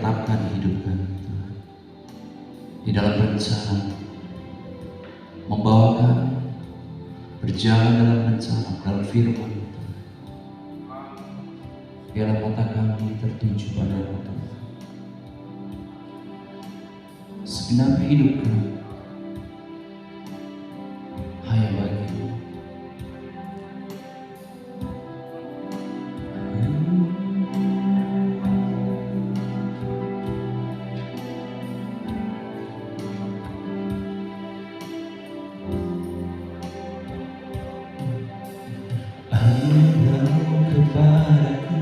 menetapkan hidup kami Tuhan, di dalam rencana, membawa kami berjalan dalam rencana, dalam firman Tuhan. Biarlah mata kami tertuju pada-Mu Tuhan. Segenap hidup kami hanya bagi-Mu. Anugerah-Mu kepadaku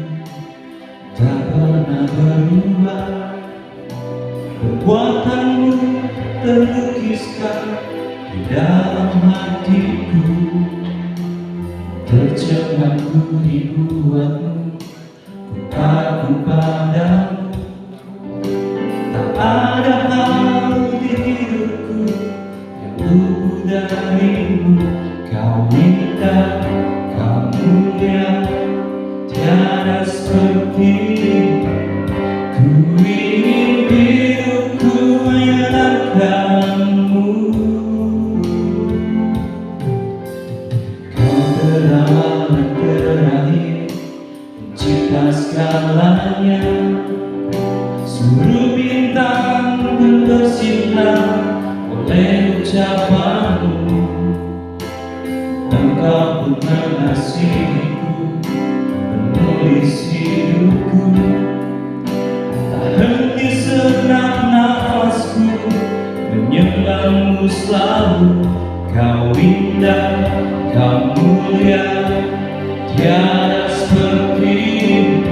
tak pernah berubah. Perbuatan-Mu terlukiskan di dalam hatiku. Tercengang ku dibuat-Mu, ku kagum padamu. Tak ada hal di hidupku yang luput dari-Mu. Kau indah, Kau mulia, tiada seperti-Mu. Ku ingin hidupku menyenangkan-Mu. Kau berawal dan terakhir, pencipta segalanya. Seluruh bintang pun bersinar oleh ucapan-Mu. Engkau pun mengasihiku, penulis hidupku. Tak henti segenap nafasku menyembah-Mu selalu. Kau indah, Kau mulia, tiada seperti-Mu.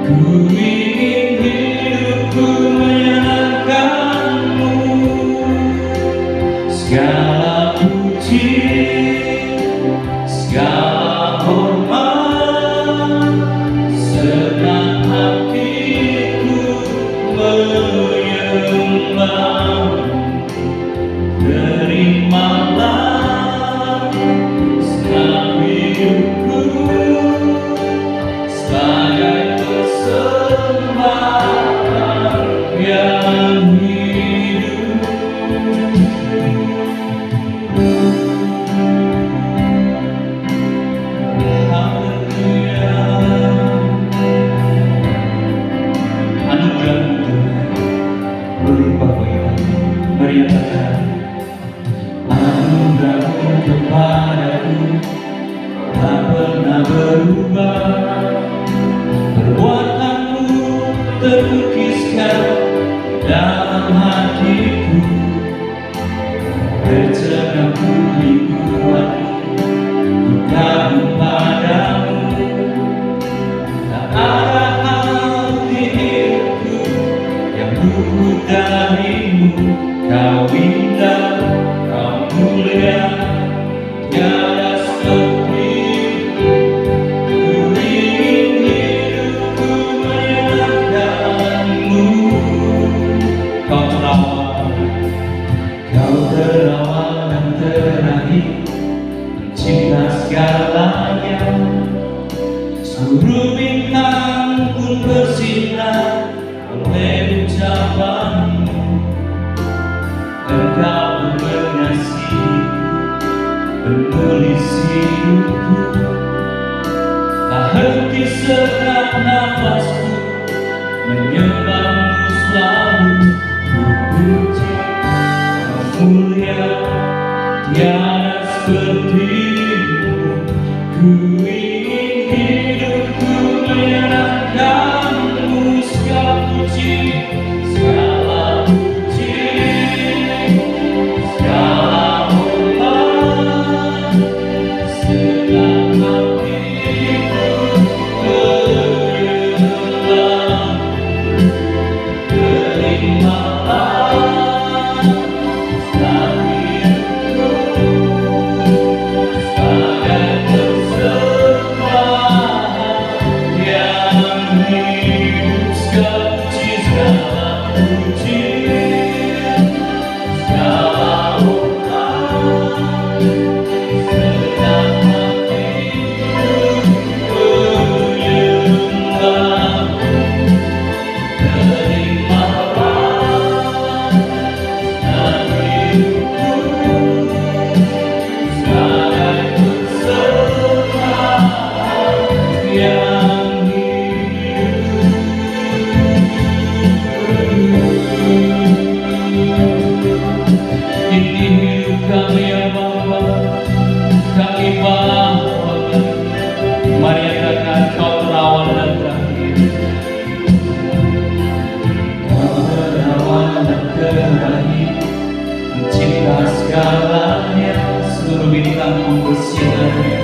Ku ingin hidupku menyenangkan-Mu. Segala puji, segala hormat, senang hatiku menyembah-Mu. Terimalah segenap hidupku sebagai persembahan yang hidup. Anugerah-Mu Tuhan berlimpah bagi kami. Mari katakan, anugerah-Mu kepadaku tak pernah berubah. Perbuatan-Mu terlukiskan dalam hatiku. Tercengang ku dibuat-Mu, ku kagum padamu. Tak ada hal di hidupku yang luput dari-Mu. Kau indah, Kau mulia, tiada seperti-Mu. Ku ingin hidupku menyenangkan-Mu. Kau terawal dan terakhir, pencipta segalanya. Seluruh bintang pun bersinar oleh ucapan-Mu. Engkau pun mengasihiku, penulis hidupku. Tak henti segenap nafasku menyembah-Mu selalu. Ku puji, Kau mulia, tiada seperti-Mu. Ku ingin hidupku menyenangkan-Mu. Segala puji, segala puji, segala hormat, senang hatiku menyembah. Terimalah segenap hidupku sebagai persembahan yang hidup. Segala puji, segala puji, segala hormat, senang hatiku menyembah. Sebagai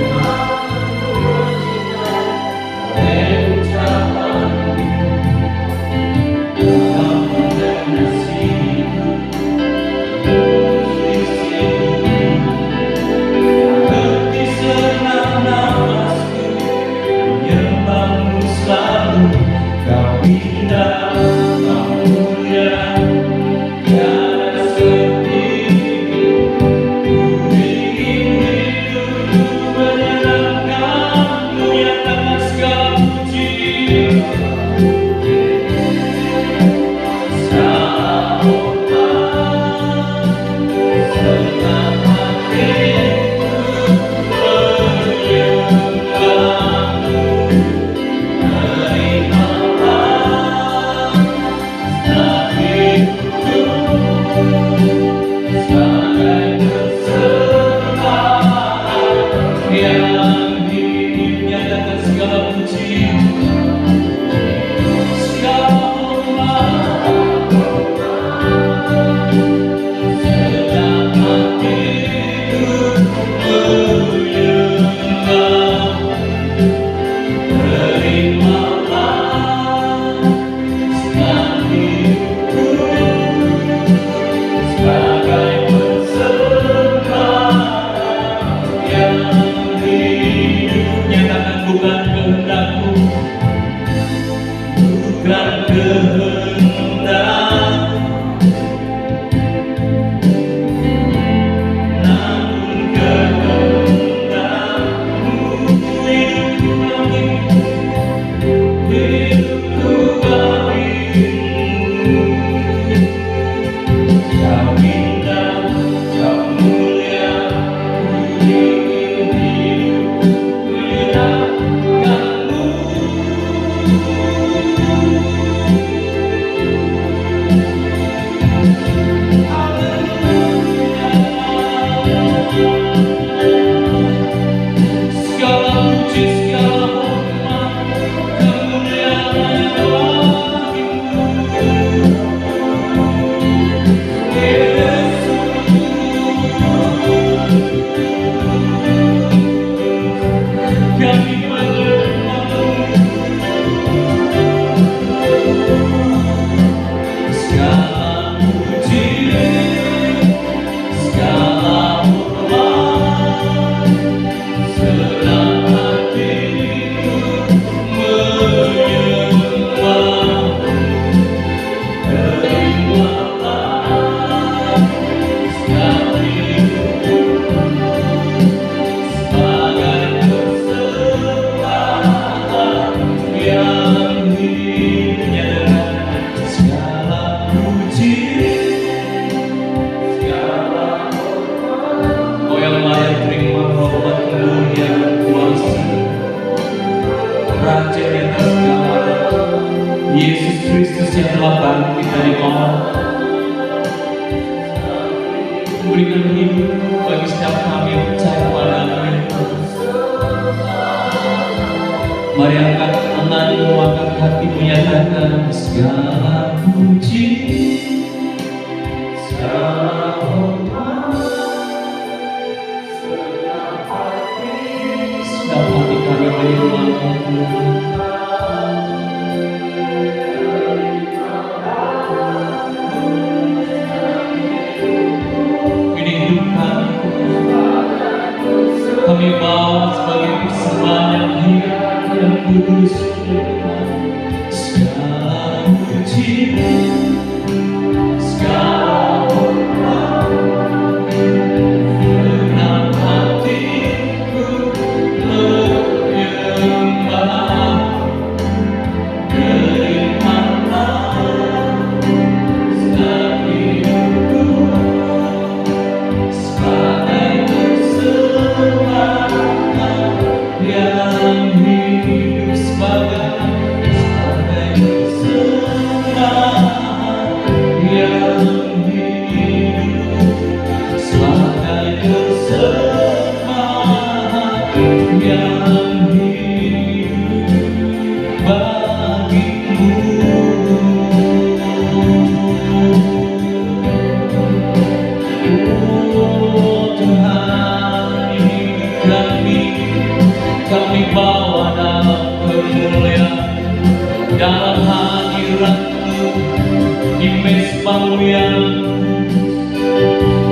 Namamu yang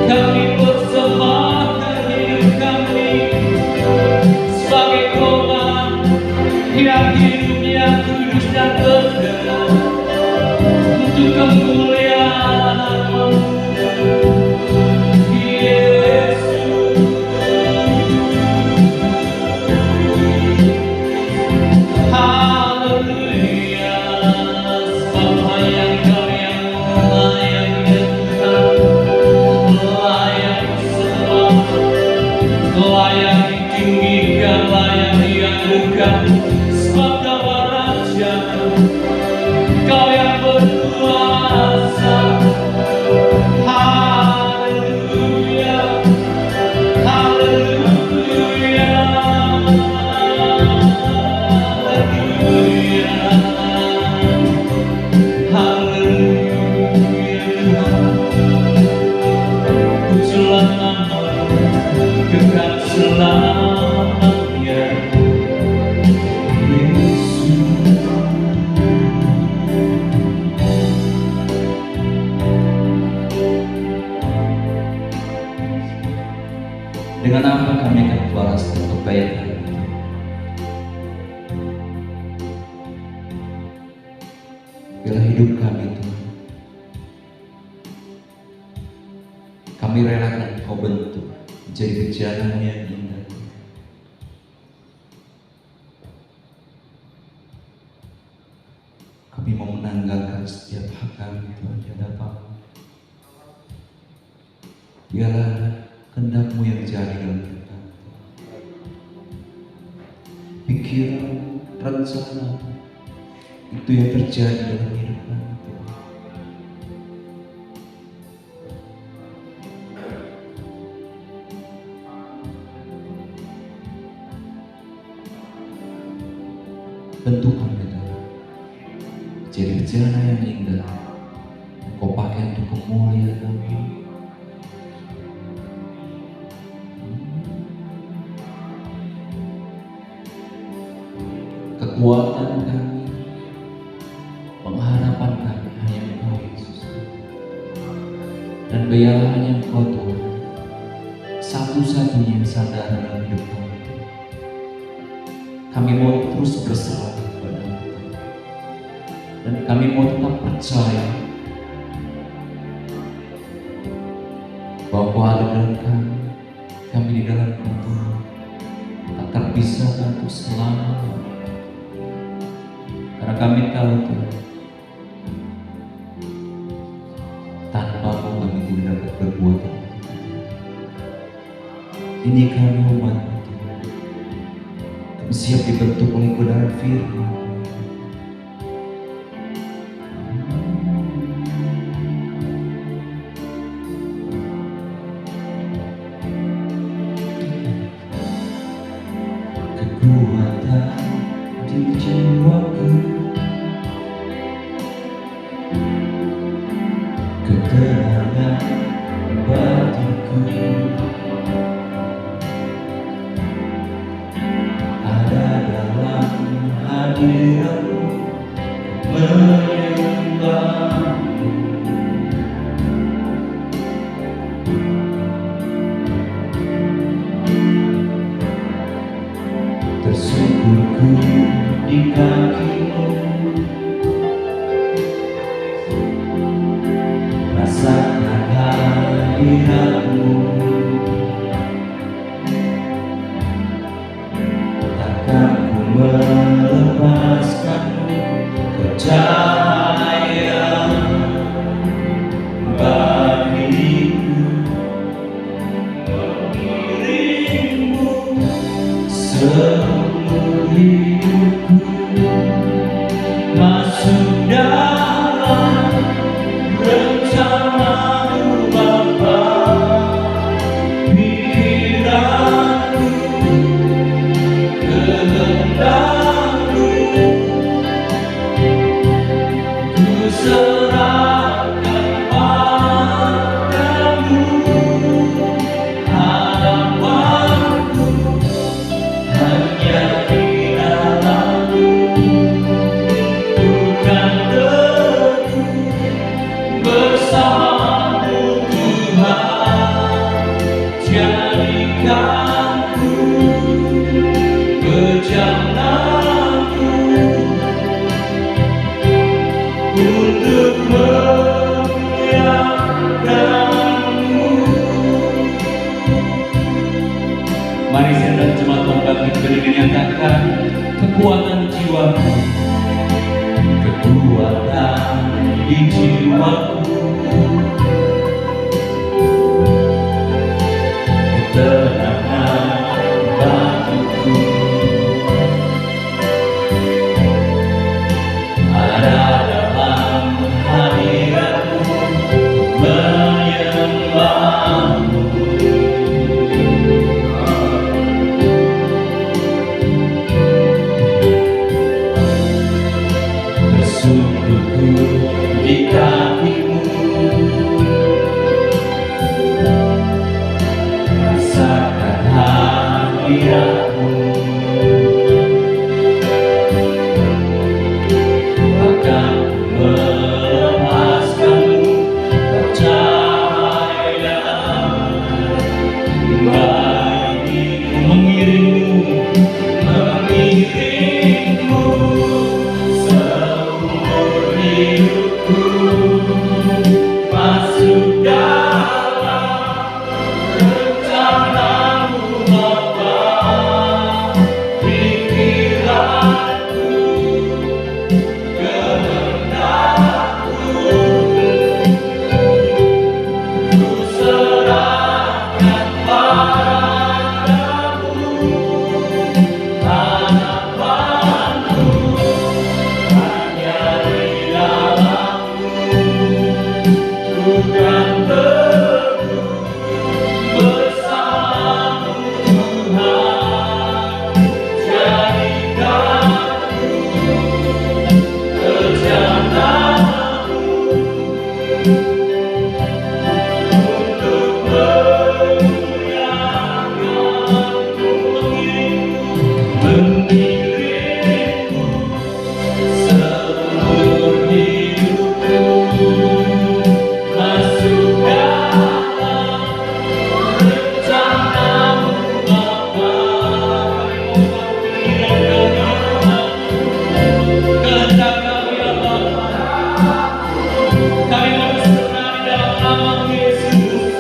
kami persembahkan hidup kami sebagai korban yang hidupnya kudus dan berkenan untuk kemuliaan Namamu, Yesus. Haleluya, sebab hanya Engkau yang layak disembah, layak disembah, layak ditinggikan, layak dianugerahkan, sebab Kau Raja, Kau yang berkuasa. Haleluya, haleluya, haleluya, haleluya. Pujilah Namamu kekal selamanya, Yesus. Dengan apa kami akan membalaskan kebaikan itu? Bila hidup kami Tuhan, kami relakan Kau bentuk menjadi perjalanan yang indah. Kami mau menanggalkan setiap hak kami Tuhan di hadapan-Mu. Biarlah kehendak-Mu yang jadi dalam hidup kami. Pikiran, rencana itu yang terjadi dalam hidup kami. Bentuk kami Tuhan jadi perjalanan yang indah. Kau pakai untuk kemuliaan kami. Kekuatan kami, pengharapan kami hanya Engkau Yesus. Dan biarlah hanya Engkau Tuhan satu-satunya sandaran dalam hidup kami. Kami mau terus berserah kepada-Mu, dan kami mau tetap percaya bahwa Kau ada dalam kami di dalam Tuhan, tak terpisahkan untuk selamanya. Karena kami tahu Tuhan, tanpa-Mu kami tidak dapat berbuat apa-apa. Ini kami umat-Mu Tuhan, kami siap dibentuk oleh kebenaran firman. Kekuatan di jiwaku, ketenangan batinku, ada dalam hadirat-Mu, menyembah-Mu. Tersungkurku di kaki-Mu, rasakan hadirat-Mu, takkan ku melepaskan-Mu, percaya bagiku mengiring-Mu seumur hidupku, masuk dalam rencana-Mu Bapa. Pikiranku, kehendak-Mu ku serahkan padamu. Harapanku hanya di dalam-Mu, bukan teguh bersama Mari saudara jemaat Tuhan bangkit berdiri nyatakan kekuatan jiwaku, kekuatan di jiwaku, ketenangan bagiku, ada dalam hadiratmu menyembahmu. Bersungguhku di kakimu, rasakan hadiratmu, akan melepaskanmu, percayalah, bagiku mengiringmu seumur hidupku, masuk dalam rencanamu Bapa, pikiranku, kehendakku, ku serahkan padamu, harapanku hanya di dalammu, ku kan teguh bersamamu Tuhan, jadikanku rencanamu untuk mengiringmu seumur hidupku, masuk dalam rencanamu Bapa. Kehendak kami ya Bapa, kami mau berserah di dalam nama Yesus.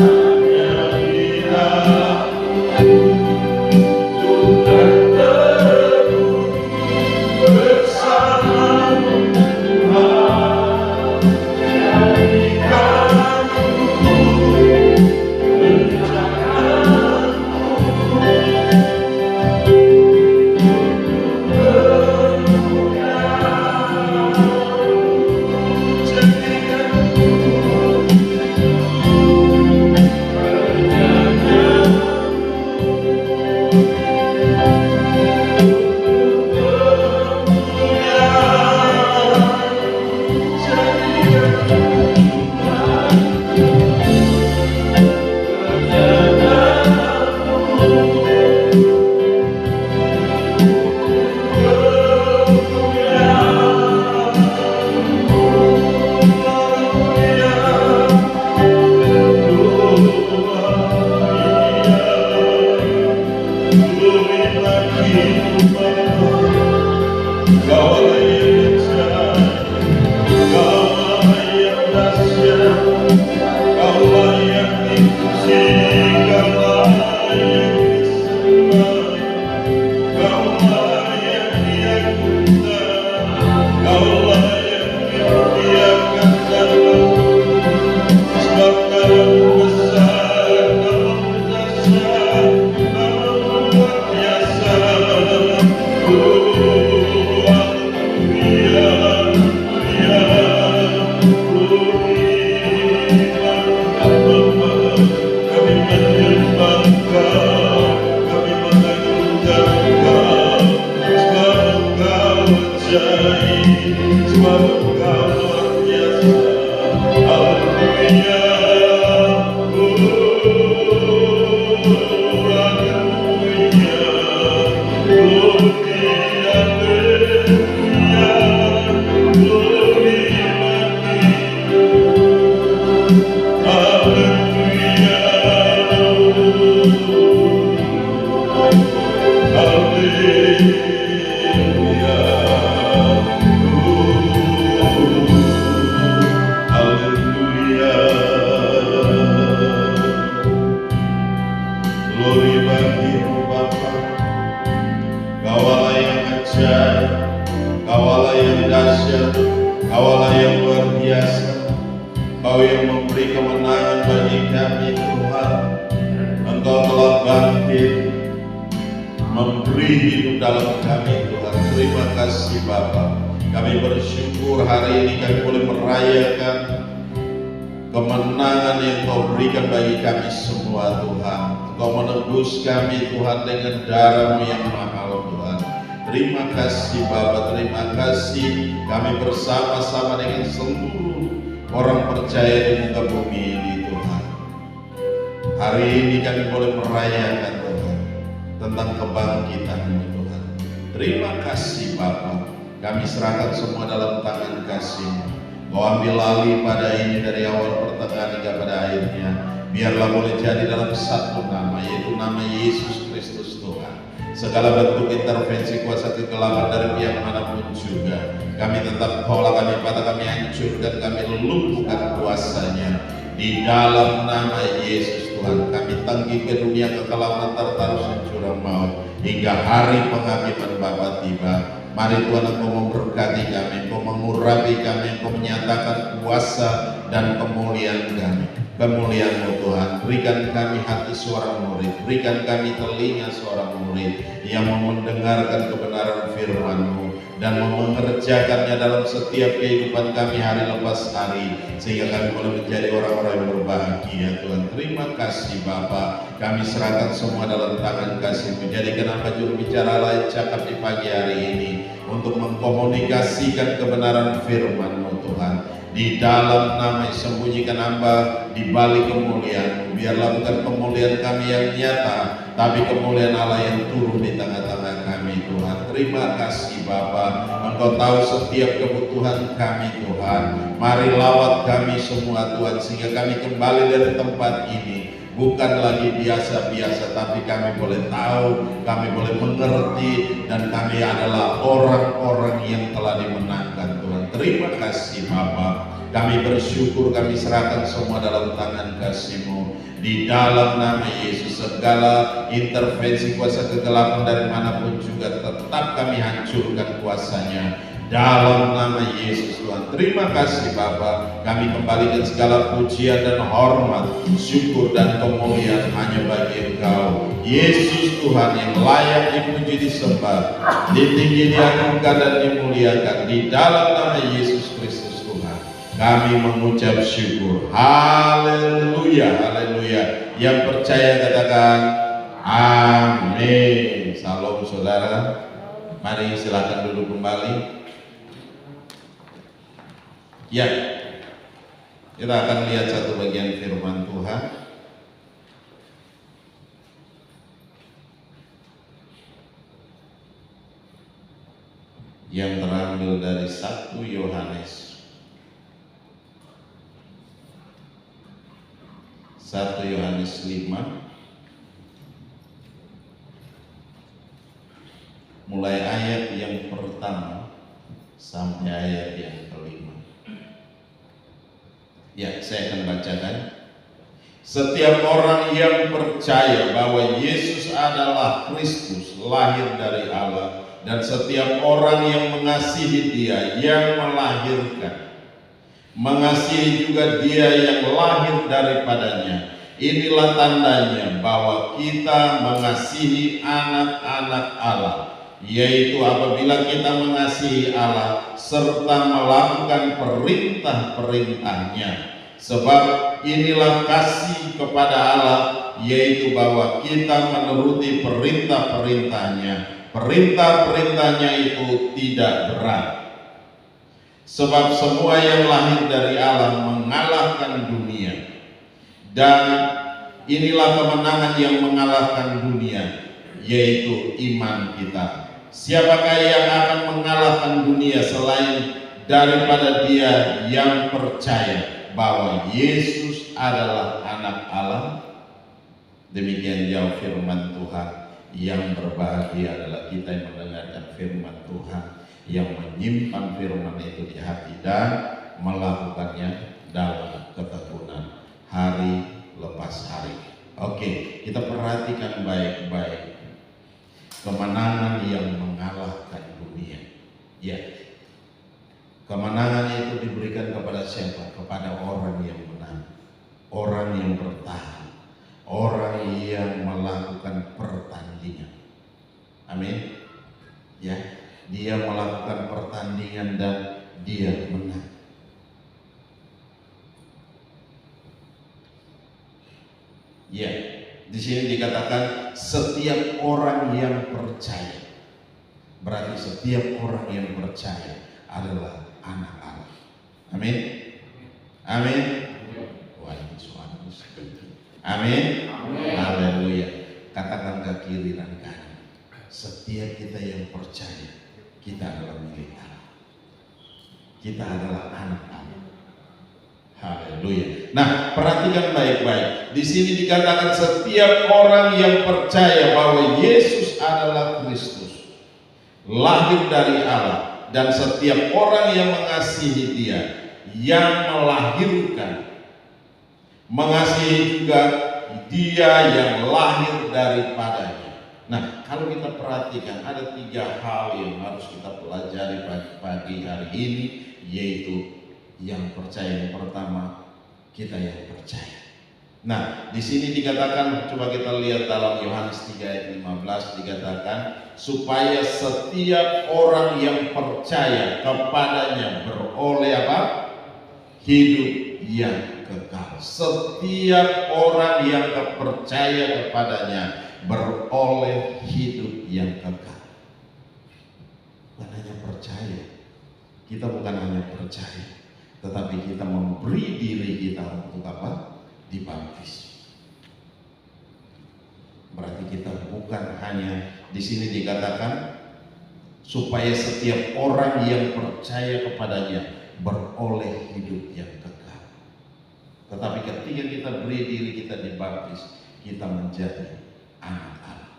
Hanya di dalam Segala bentuk intervensi kuasa kegelapan dari pihak manapun juga kami tetap tolak, kami patah, kami hancurkan, kami lumpuhkan kuasanya di dalam nama Yesus. Tuhan, kami tanggi ke dunia kekelaman tertaruh jurang maut hingga hari penghakiman Bapa tiba. Mari Tuhan, Engkau memberkati kami, Engkau mengurapi kami, Engkau menyatakan kuasa dan kemuliaan kami. Kemuliaan-Mu Tuhan, berikan kami hati seorang murid, berikan kami telinga seorang murid yang mau mendengarkan kebenaran firman-Mu dan mau mengerjakannya dalam setiap kehidupan kami hari lepas hari, sehingga kami boleh menjadi orang-orang yang berbahagia. Tuhan, terima kasih Bapa, kami serahkan semua dalam tangan kasih-Mu. Jadikan apa juru bicara lain cakap di pagi hari ini untuk mengkomunikasikan kebenaran firman-Mu Tuhan. Di dalam nama sembunyikan hamba di balik kemuliaan-Mu. Biarlah bukan kemuliaan kami yang nyata, tapi kemuliaan Allah yang turun di tengah-tengah kami Tuhan. Terima kasih Bapa, Engkau tahu setiap kebutuhan kami Tuhan. Mari lawat kami semua Tuhan, sehingga kami kembali dari tempat ini bukan lagi biasa-biasa, tapi kami boleh tahu, kami boleh mengerti, dan kami adalah orang-orang yang telah dimenangkan Tuhan. Terima kasih Bapa, kami bersyukur, kami serahkan semua dalam tangan kasih-Mu. Di dalam nama Yesus, segala intervensi kuasa kegelapan dari manapun juga tetap kami hancurkan kuasanya. Dalam nama Yesus Tuhan, terima kasih Bapa, kami kembalikan segala pujian dan hormat, syukur dan kemuliaan hanya bagi Engkau Yesus Tuhan, yang layak dipuji, disembah, ditinggi, diagungkan dan dimuliakan. Di dalam nama Yesus Kristus Tuhan kami mengucap syukur. Haleluya, haleluya. Yang percaya katakan amin. Salam saudara, mari silakan duduk kembali. Ya, kita akan lihat satu bagian firman Tuhan yang terambil dari 1 Yohanes 5 mulai ayat yang pertama sampai ayat yang kelima. Ya, saya akan bacakan. Setiap orang yang percaya bahwa Yesus adalah Kristus, lahir dari Allah, dan setiap orang yang mengasihi Dia yang melahirkan, mengasihi juga Dia yang lahir daripadanya. Inilah tandanya bahwa kita mengasihi anak-anak Allah, yaitu apabila kita mengasihi Allah serta melakukan perintah-perintahnya. Sebab inilah kasih kepada Allah, yaitu bahwa kita menuruti perintah-perintahnya. Perintah-perintahnya itu tidak berat. Sebab semua yang lahir dari Allah mengalahkan dunia. Dan inilah kemenangan yang mengalahkan dunia, yaitu iman kita. Siapakah yang akan mengalahkan dunia selain daripada dia yang percaya bahwa Yesus adalah anak Allah? Demikian jauh firman Tuhan. Yang berbahagia adalah kita yang mendengarkan firman Tuhan, yang menyimpan firman itu di hati dan melakukannya dalam ketekunan hari lepas hari. Oke, kita perhatikan baik-baik kemenangan yang mengalahkan dunia. Ya, kemenangan itu diberikan kepada siapa? Kepada orang yang menang, orang yang bertahan, orang yang melakukan pertandingan. Amin. Ya, dia melakukan pertandingan dan dia menang. Ya, di sini dikatakan setiap orang yang percaya. Berarti setiap orang yang percaya adalah anak Allah. Amin. Amin. Wah, ini suara seperti. Amin. Haleluya. Katakan ke kiri dan kanan. Setiap kita yang percaya, kita adalah milik Allah. Kita adalah anak Allah. Haleluya. Nah, perhatikan baik-baik. Di sini dikatakan setiap orang yang percaya bahwa Yesus adalah Kristus, lahir dari Allah, dan setiap orang yang mengasihi Dia yang melahirkan, mengasihi juga Dia yang lahir daripadanya. Nah, kalau kita perhatikan ada 3 hal yang harus kita pelajari pagi hari ini, yaitu yang percaya. Yang pertama, kita yang percaya. Nah, di sini dikatakan, coba kita lihat dalam Yohanes 3 ayat 15, dikatakan supaya setiap orang yang percaya kepadanya beroleh apa? Hidup yang kekal. Setiap orang yang percaya kepadanya beroleh hidup yang kekal. Bukan hanya percaya. Kita bukan hanya percaya, tetapi kita memberi diri kita untuk apa? Dibaptis. Berarti kita bukan hanya, di sini dikatakan supaya setiap orang yang percaya kepadanya beroleh hidup yang kekal. Tetapi ketika kita beri diri kita dibaptis, kita menjadi anak Allah.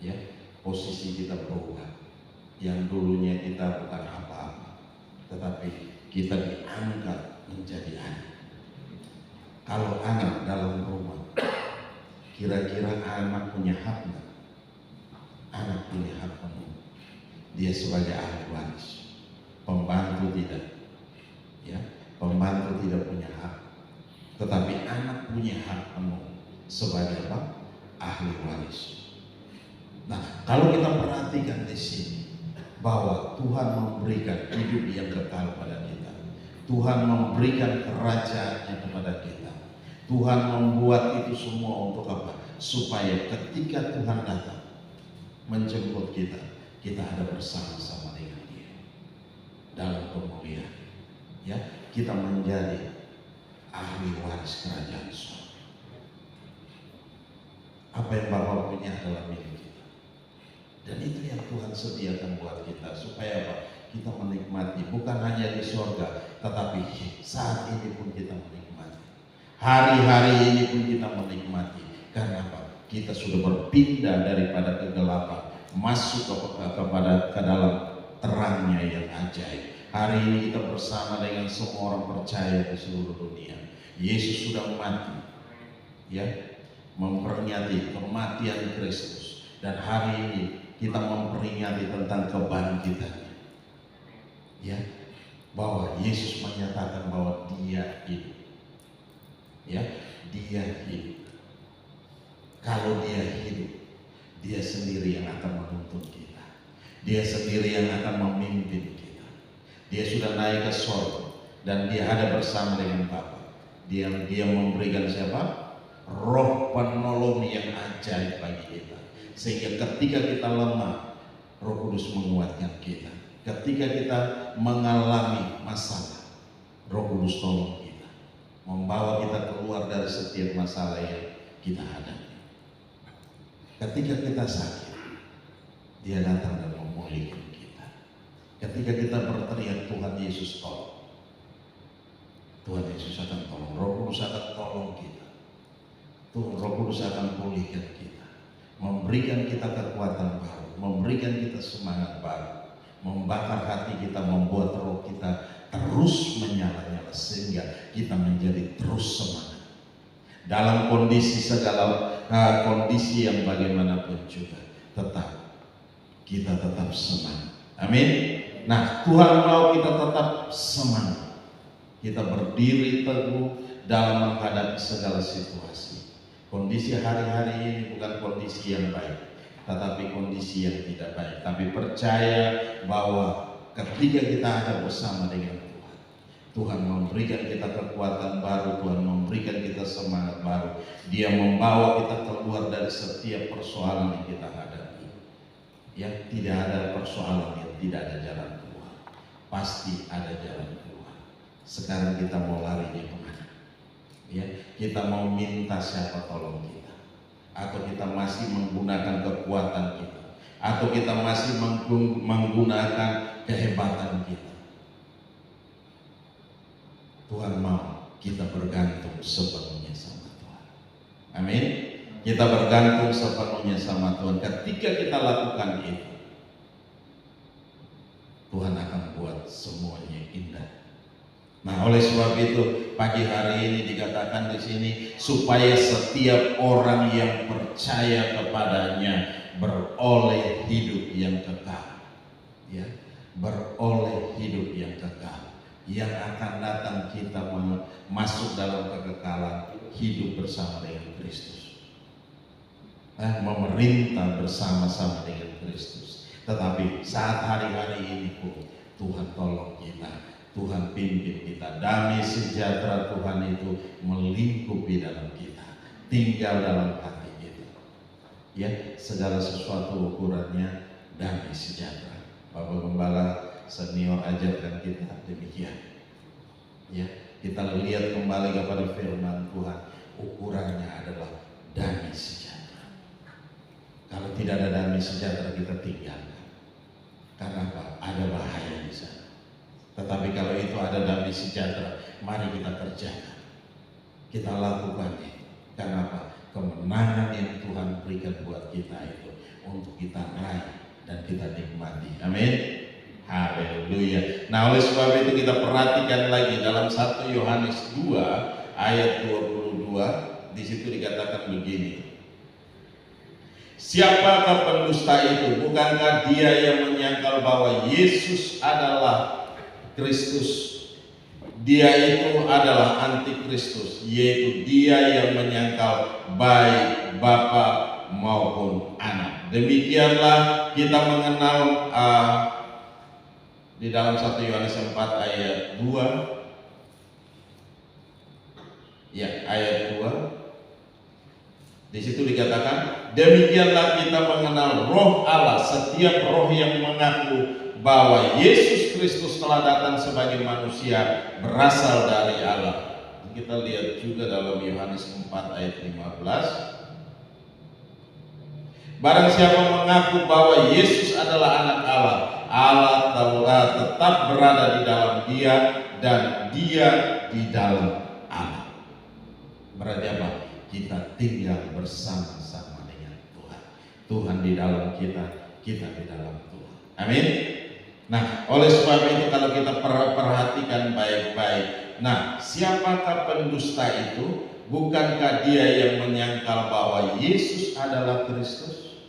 Ya, posisi kita berubah. Yang dulunya kita bukan apa-apa, tetapi kita diangkat menjadi anak. Kalau anak dalam rumah, kira-kira anak punya hak enggak? Anak punya hak penuh. Dia sebagai ahli waris. Pembantu tidak. Ya, pembantu tidak punya hak. Tetapi anak punya hak penuh sebagai apa? Ahli waris. Nah, kalau kita perhatikan di sini bahwa Tuhan memberikan hidup yang kekal pada kita. Tuhan memberikan kerajaannya kepada kita. Tuhan membuat itu semua untuk apa? Supaya ketika Tuhan datang menjemput kita, kita ada bersama-sama dengan Dia dalam kemuliaan. Ya, kita menjadi ahli waris kerajaan surga. Apa yang Bapa punya adalah milik kita. Dan itu yang Tuhan sediakan buat kita, supaya apa? Kita menikmati bukan hanya di surga, tetapi saat ini pun kita menikmati. Hari-hari ini pun kita menikmati. Karena apa? Kita sudah berpindah daripada kegelapan masuk ke dalam terangnya yang ajaib. Hari ini kita bersama dengan semua orang percaya di seluruh dunia. Yesus sudah mati, ya, memperingati kematian Kristus, dan hari ini kita memperingati tentang kebangkitannya, ya, bahwa Yesus menyatakan bahwa Dia hidup, ya, Dia hidup. Kalau Dia hidup, Dia sendiri yang akan menuntun kita, Dia sendiri yang akan memimpin kita. Dia sudah naik ke surga dan Dia ada bersama dengan Bapa. Dia memberikan siapa? Roh penolong yang ajaib bagi kita, sehingga ketika kita lemah, Roh Kudus menguatkan kita. Ketika kita mengalami masalah, Roh Kudus tolong kita, membawa kita keluar dari setiap masalah yang kita hadapi. Ketika kita sakit, Dia datang dan memulihkan kita. Ketika kita berteriak, Tuhan Yesus tolong, Tuhan Yesus akan tolong. Roh Kudus akan tolong kita. Roh Kudus akan pulihkan kita, memberikan kita kekuatan baru, memberikan kita semangat baru, membakar hati kita, membuat roh kita terus menyala-nyala sehingga kita menjadi terus semangat dalam kondisi segala kondisi yang bagaimanapun juga. Kita tetap semangat. Amin. Nah, Tuhan mau kita tetap semangat. Kita berdiri teguh dalam menghadapi segala situasi. Kondisi hari-hari ini bukan kondisi yang baik, tetapi kondisi yang tidak baik. Tapi percaya bahwa ketika kita ada bersama dengan Tuhan, Tuhan memberikan kita kekuatan baru, Tuhan memberikan kita semangat baru. Dia membawa kita keluar dari setiap persoalan yang kita hadapi. Ya, tidak ada persoalan yang tidak ada jalan keluar. Pasti ada jalan keluar. Sekarang kita mau larinya kemana? Ya, kita mau minta siapa tolong kita? Atau kita masih menggunakan kekuatan kita? Atau kita masih menggunakan kehebatan kita? Tuhan mau kita bergantung sepenuhnya sama Tuhan. Amin. Kita bergantung sepenuhnya sama Tuhan. Ketika kita lakukan itu, Tuhan akan buat semuanya indah. Nah, oleh sebab itu pagi hari ini dikatakan di sini supaya setiap orang yang percaya kepadanya beroleh hidup yang kekal, ya, beroleh hidup yang kekal, yang akan datang kita masuk dalam kekekalan hidup bersama dengan Kristus, memerintah bersama-sama dengan Kristus. Tetapi saat hari-hari ini pun Tuhan tolong kita, Tuhan pimpin kita. Damai sejahtera Tuhan itu melingkupi dalam kita, tinggal dalam hati kita. Ya, segala sesuatu ukurannya damai sejahtera. Bapak Gembala senior ajarkan kita demikian. Ya, kita lihat kembali kepada firman Tuhan, ukurannya adalah damai sejahtera. Kalau tidak ada damai sejahtera, kita tinggalkan. Karena apa? Ada bahaya di sana. Tetapi kalau itu ada damai sejahtera, mari kita kerjakan, kita lakukan itu. Karena apa? Kemenangan yang Tuhan berikan buat kita itu untuk kita raih dan kita nikmati. Amin. Haleluya. Nah, oleh sebab itu kita perhatikan lagi dalam 1 Yohanes 2 ayat 22, di situ dikatakan begini. Siapakah pendusta itu? Bukankah dia yang menyangkal bahwa Yesus adalah Kristus? Dia itu adalah antikristus, yaitu dia yang menyangkal baik Bapa maupun Anak. Demikianlah kita mengenal di dalam 1 Yohanes 4 ayat 2. Ya, ayat 2. Di situ dikatakan, demikianlah kita mengenal Roh Allah. Setiap roh yang mengaku bahwa Yesus Kristus telah datang sebagai manusia berasal dari Allah. Kita lihat juga dalam Yohanes 4 ayat 15. Barang siapa mengaku bahwa Yesus adalah anak Allah, Allah telah tetap berada di dalam dia dan dia di dalam Allah. Berarti apa? Kita tinggal bersama-sama dengan Tuhan. Tuhan di dalam kita, kita di dalam Tuhan. Amin. Nah, oleh sebab itu kalau kita perhatikan baik-baik, nah, siapakah pendusta itu? Bukankah dia yang menyangkal bahwa Yesus adalah Kristus?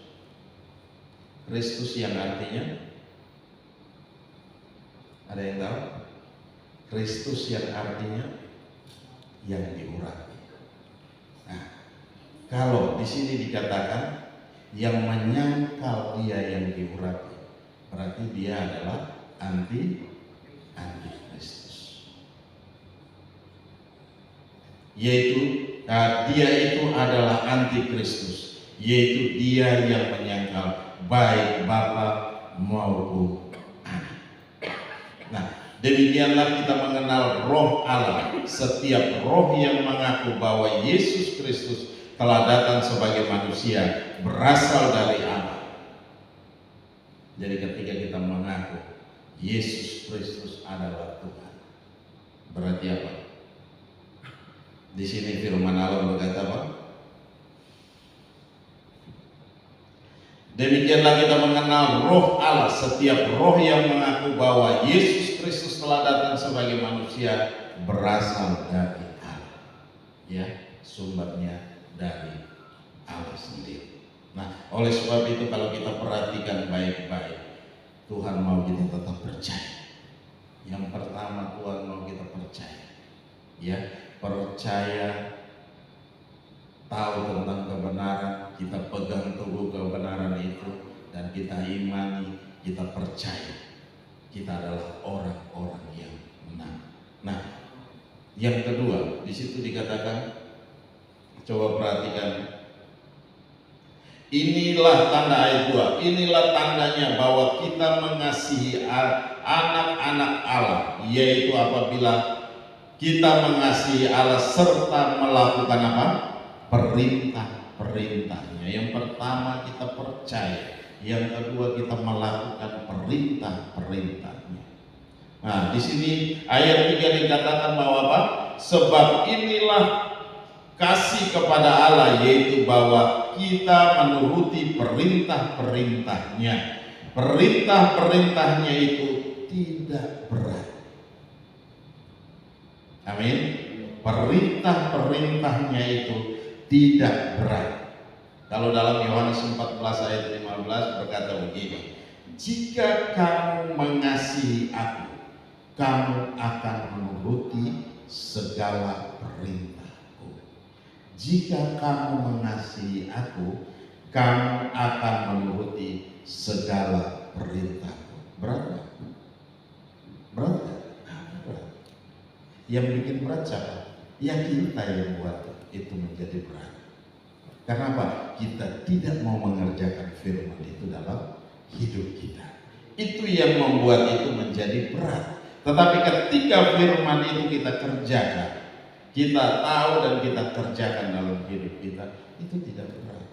Kristus yang artinya, ada yang tahu? Kristus yang artinya yang diurapi. Nah, kalau di sini dikatakan yang menyangkal dia yang diurapi, berarti dia adalah anti Kristus. Yaitu dia itu adalah anti Kristus, yaitu dia yang menyangkal baik Bapa maupun Anak. Nah, demikianlah kita mengenal roh Allah. Setiap roh yang mengaku bahwa Yesus Kristus telah datang sebagai manusia berasal dari Allah. Jadi ketika kita mengaku Yesus Kristus adalah Tuhan, berarti apa? Di sini firman Allah berkata apa? Demikianlah kita mengenal roh Allah. Setiap roh yang mengaku bahwa Yesus Kristus telah datang sebagai manusia berasal dari Allah. Ya, sumbernya dari Allah sendiri. Nah, oleh sebab itu kalau kita perhatikan baik-baik, Tuhan mau kita tetap percaya. Yang pertama, Tuhan mau kita percaya. Ya, percaya, tahu tentang kebenaran, kita pegang teguh kebenaran itu, dan kita imani, kita percaya kita adalah orang-orang yang menang. Nah, yang kedua, di situ dikatakan, coba perhatikan, inilah tanda ayat 2, inilah tandanya bahwa kita mengasihi anak-anak Allah, yaitu apabila kita mengasihi Allah serta melakukan apa? Perintah-perintahnya. Yang pertama kita percaya, yang kedua kita melakukan perintah-perintahnya. Nah, di sini ayat 3 dikatakan bahwa apa? Sebab inilah kasih kepada Allah, yaitu bahwa kita menuruti perintah-perintahnya. Perintah-perintahnya itu tidak berat. Amin. Perintah-perintahnya itu tidak berat. Kalau dalam Yohanes 14 ayat 15 berkata begini, jika kamu mengasihi aku, kamu akan menuruti segala perintahku. Jika kamu mengasihi aku, kamu akan menuruti segala perintahku. Berat gak? Berat gak? Berat. Yang bikin berat siapa? Ya kita yang buat itu menjadi berat. Kenapa? Kita tidak mau mengerjakan firman itu dalam hidup kita. Itu yang membuat itu menjadi berat. Tetapi ketika firman itu kita kerjakan, kita tahu dan kita kerjakan dalam hidup kita, itu tidak berat.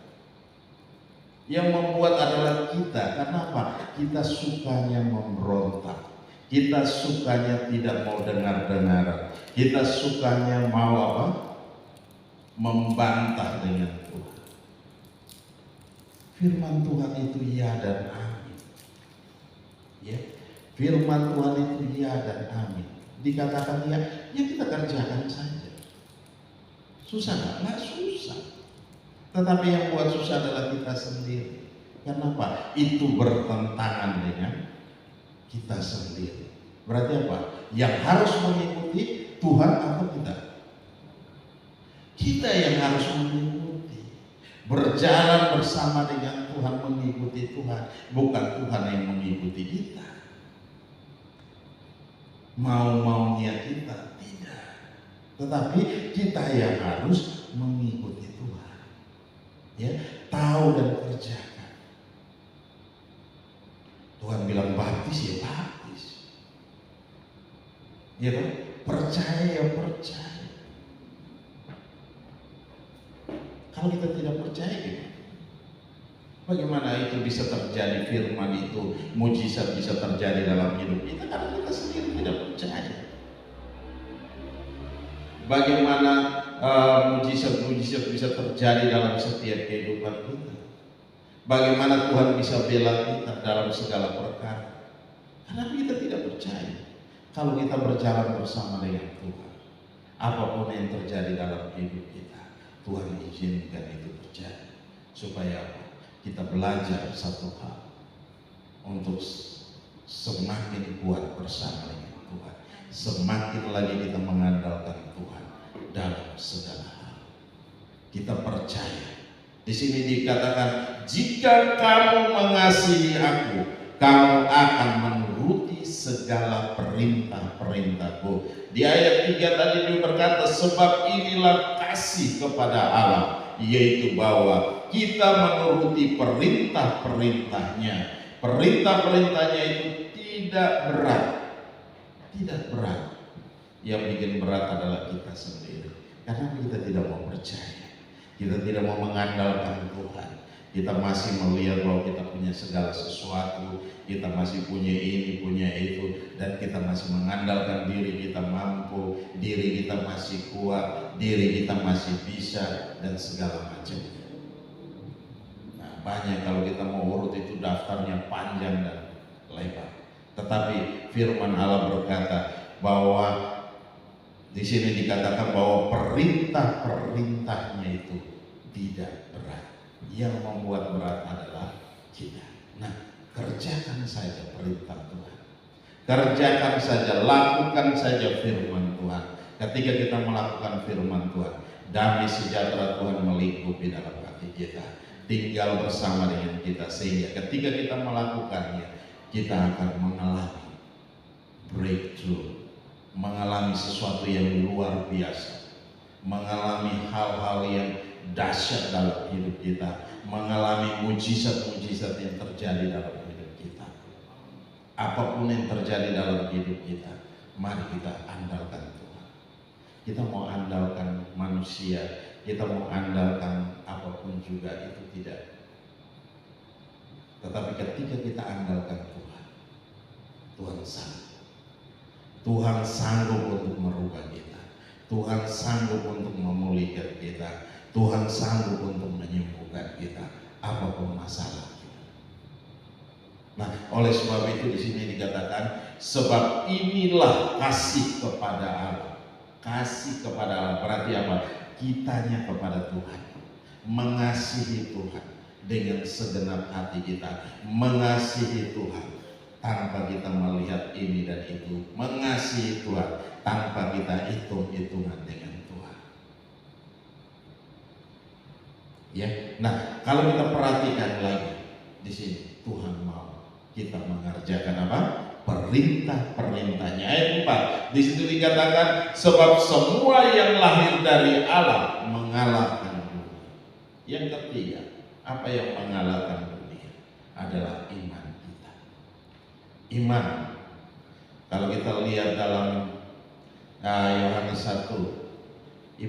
Yang membuat adalah kita. Kenapa? Kita sukanya memberontak. Kita sukanya tidak mau dengar-dengaran. Kita sukanya mau apa? Membantah dengan Tuhan. Firman Tuhan itu ya dan amin. Ya, firman Tuhan itu ya dan amin. Dikatakan ya, ya kita kerjakan saja. Susah nggak? Nggak susah. Tetapi yang buat susah adalah kita sendiri. Kenapa? Itu bertentangan dengan kita sendiri. Berarti apa? Yang harus mengikuti Tuhan atau kita? Kita yang harus mengikuti, berjalan bersama dengan Tuhan, mengikuti Tuhan, bukan Tuhan yang mengikuti kita. Mau-maunya kita tidak, tetapi kita yang harus mengikuti Tuhan. Ya, tahu dan kerjakan. Tuhan bilang baptis ya baptis. Ya kan? Percaya ya percaya. Kalau kita tidak percaya gimana? Bagaimana itu bisa terjadi, firman itu, mujizat bisa terjadi dalam hidup kita karena kita sendiri tidak percaya. Bagaimana mujizat-mujizat bisa terjadi dalam setiap kehidupan kita? Bagaimana Tuhan bisa bela kita dalam segala perkara? Karena kita tidak percaya. Kalau kita berjalan bersama dengan Tuhan, apapun yang terjadi dalam hidup kita, Tuhan izinkan itu terjadi. Supaya apa? Kita belajar satu hal, untuk semakin kuat bersama dengan Tuhan, semakin lagi kita mengandalkan Tuhan dalam segala hal. Kita percaya. Di sini dikatakan, jika kamu mengasihi aku, kamu akan menuruti segala perintah-perintahku. Di ayat 3 tadi dia berkata, sebab inilah kasih kepada Allah, yaitu bahwa kita menuruti perintah-perintahnya. Perintah-perintahnya itu tidak berat. Tidak berat. Yang bikin berat adalah kita sendiri. Karena kita tidak mau percaya. Kita tidak mau mengandalkan Tuhan. Kita masih melihat bahwa kita punya segala sesuatu, kita masih punya ini, punya itu, dan kita masih mengandalkan diri kita mampu, diri kita masih kuat, diri kita masih bisa, dan segala macam. Nah, banyak kalau kita mau urut itu daftarnya panjang dan lebar. Tetapi firman Allah berkata bahwa di sini dikatakan bahwa perintah-perintahnya itu tidak berat. Yang membuat berat adalah kita. Nah, kerjakan saja perintah Tuhan. Kerjakan saja, lakukan saja firman Tuhan. Ketika kita melakukan firman Tuhan, damai sejahtera Tuhan melingkupi dalam hati kita, tinggal bersama dengan kita, sehingga ketika kita melakukannya, kita akan mengalami breakthrough, mengalami sesuatu yang luar biasa, mengalami hal-hal yang dahsyat dalam hidup kita, mengalami mujizat-mujizat yang terjadi dalam hidup kita. Apapun yang terjadi dalam hidup kita, mari kita andalkan Tuhan. Kita mau andalkan manusia, kita mau andalkan apapun juga, itu tidak. Tetapi ketika kita andalkan Tuhan, Tuhan sanggup. Tuhan sanggup untuk merubah kita. Tuhan sanggup untuk memulihkan kita. Tuhan sanggup untuk menyembuhkan kita, apapun masalah kita. Nah, oleh sebab itu di sini dikatakan, sebab inilah kasih kepada Allah. Kasih kepada Allah berarti apa? Kitanya kepada Tuhan, mengasihi Tuhan dengan segenap hati kita, mengasihi Tuhan tanpa kita melihat ini dan itu, mengasihi Tuhan tanpa kita hitung-hitungan dengan Tuhan. Ya, nah kalau kita perhatikan lagi di sini, Tuhan mau kita mengerjakan apa? Perintah-perintahnya. Ayat 4 di situ dikatakan, sebab semua yang lahir dari Allah mengalahkan dunia. Yang ketiga, apa yang mengalahkan dunia adalah iman kita. Iman. Kalau kita lihat dalam Yohanes 1,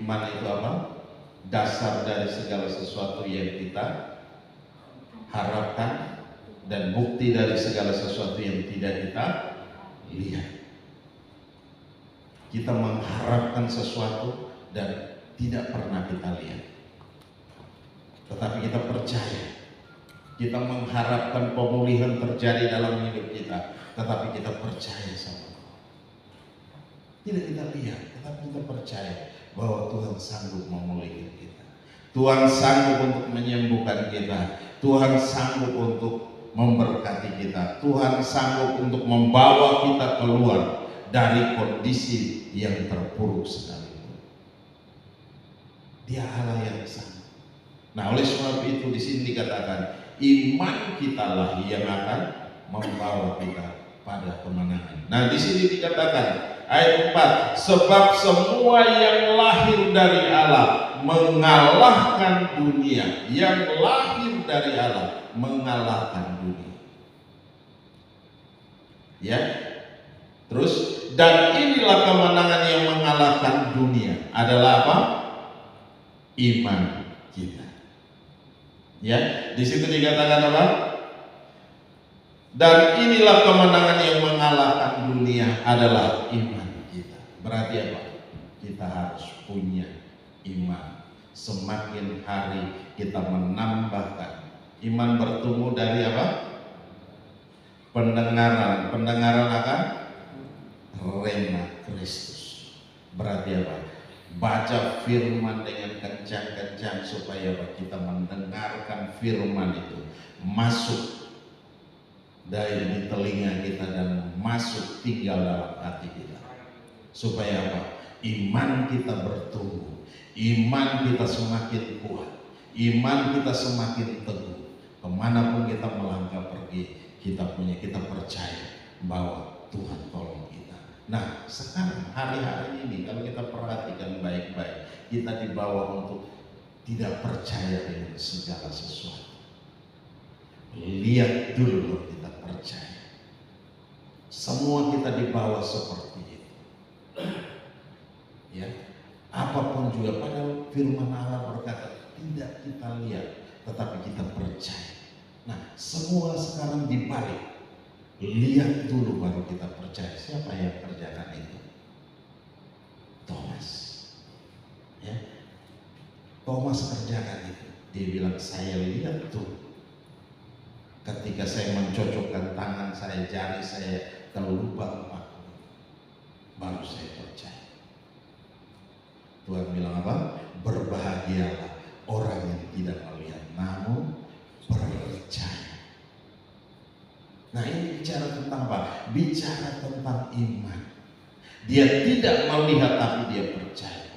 iman itu apa? Dasar dari segala sesuatu yang kita harapkan dan bukti dari segala sesuatu yang tidak kita lihat. Kita mengharapkan sesuatu dan tidak pernah kita lihat, tetapi kita percaya. Kita mengharapkan pemulihan terjadi dalam hidup kita, tetapi kita percaya sama Allah. Tidak kita lihat, tetapi kita percaya bahwa Tuhan sanggup memulihkan kita. Tuhan sanggup untuk menyembuhkan kita. Tuhan sanggup untuk memberkati kita. Tuhan sanggup untuk membawa kita keluar dari kondisi yang terpuruk sekalipun. Dia Allah yang sanggup. Nah, oleh sebab itu di sini dikatakan, iman kitalah yang akan membawa kita pada kemenangan. Nah, di sini dikatakan ayat 4, sebab semua yang lahir dari Allah mengalahkan dunia. Yang lahir dari Allah mengalahkan dunia. Ya. Terus, dan inilah kemenangan yang mengalahkan dunia adalah apa? Iman kita. Ya, di situ dikatakan apa? Dan inilah kemenangan yang mengalahkan dunia adalah iman kita. Berarti apa? Kita harus punya iman. Semakin hari kita menambahkan Iman bertumbuh dari apa? Pendengaran. Pendengaran akan rema Kristus. Berarti apa? Baca firman dengan kencang-kencang supaya kita mendengarkan firman itu masuk dari telinga kita dan masuk tinggal dalam hati kita. Supaya apa? Iman kita bertumbuh, iman kita semakin kuat, iman kita semakin teguh. Kemanapun kita melangkah pergi, kita percaya bahwa Tuhan tolong kita. Nah, sekarang hari-hari ini kalau kita perhatikan baik-baik, kita dibawa untuk tidak percaya dengan segala sesuatu. Lihat dulu baru kita percaya. Semua kita dibawa seperti itu. Ya, apapun juga, padahal firman Allah berkata tidak kita lihat, tetapi kita percaya. Nah, semua sekarang dibalik. Lihat dulu baru kita percaya. Siapa yang kerjakan itu? Thomas. Ya, Thomas kerjakan itu. Dia bilang, saya lihat tuh. Ketika saya mencocokkan tangan saya, jari saya ke lubang paku, baru saya percaya. Tuhan bilang apa? Berbahagialah orang yang tidak melihat namun percaya. Nah, ini bicara tentang apa? Bicara tentang iman. Dia tidak melihat tapi dia percaya.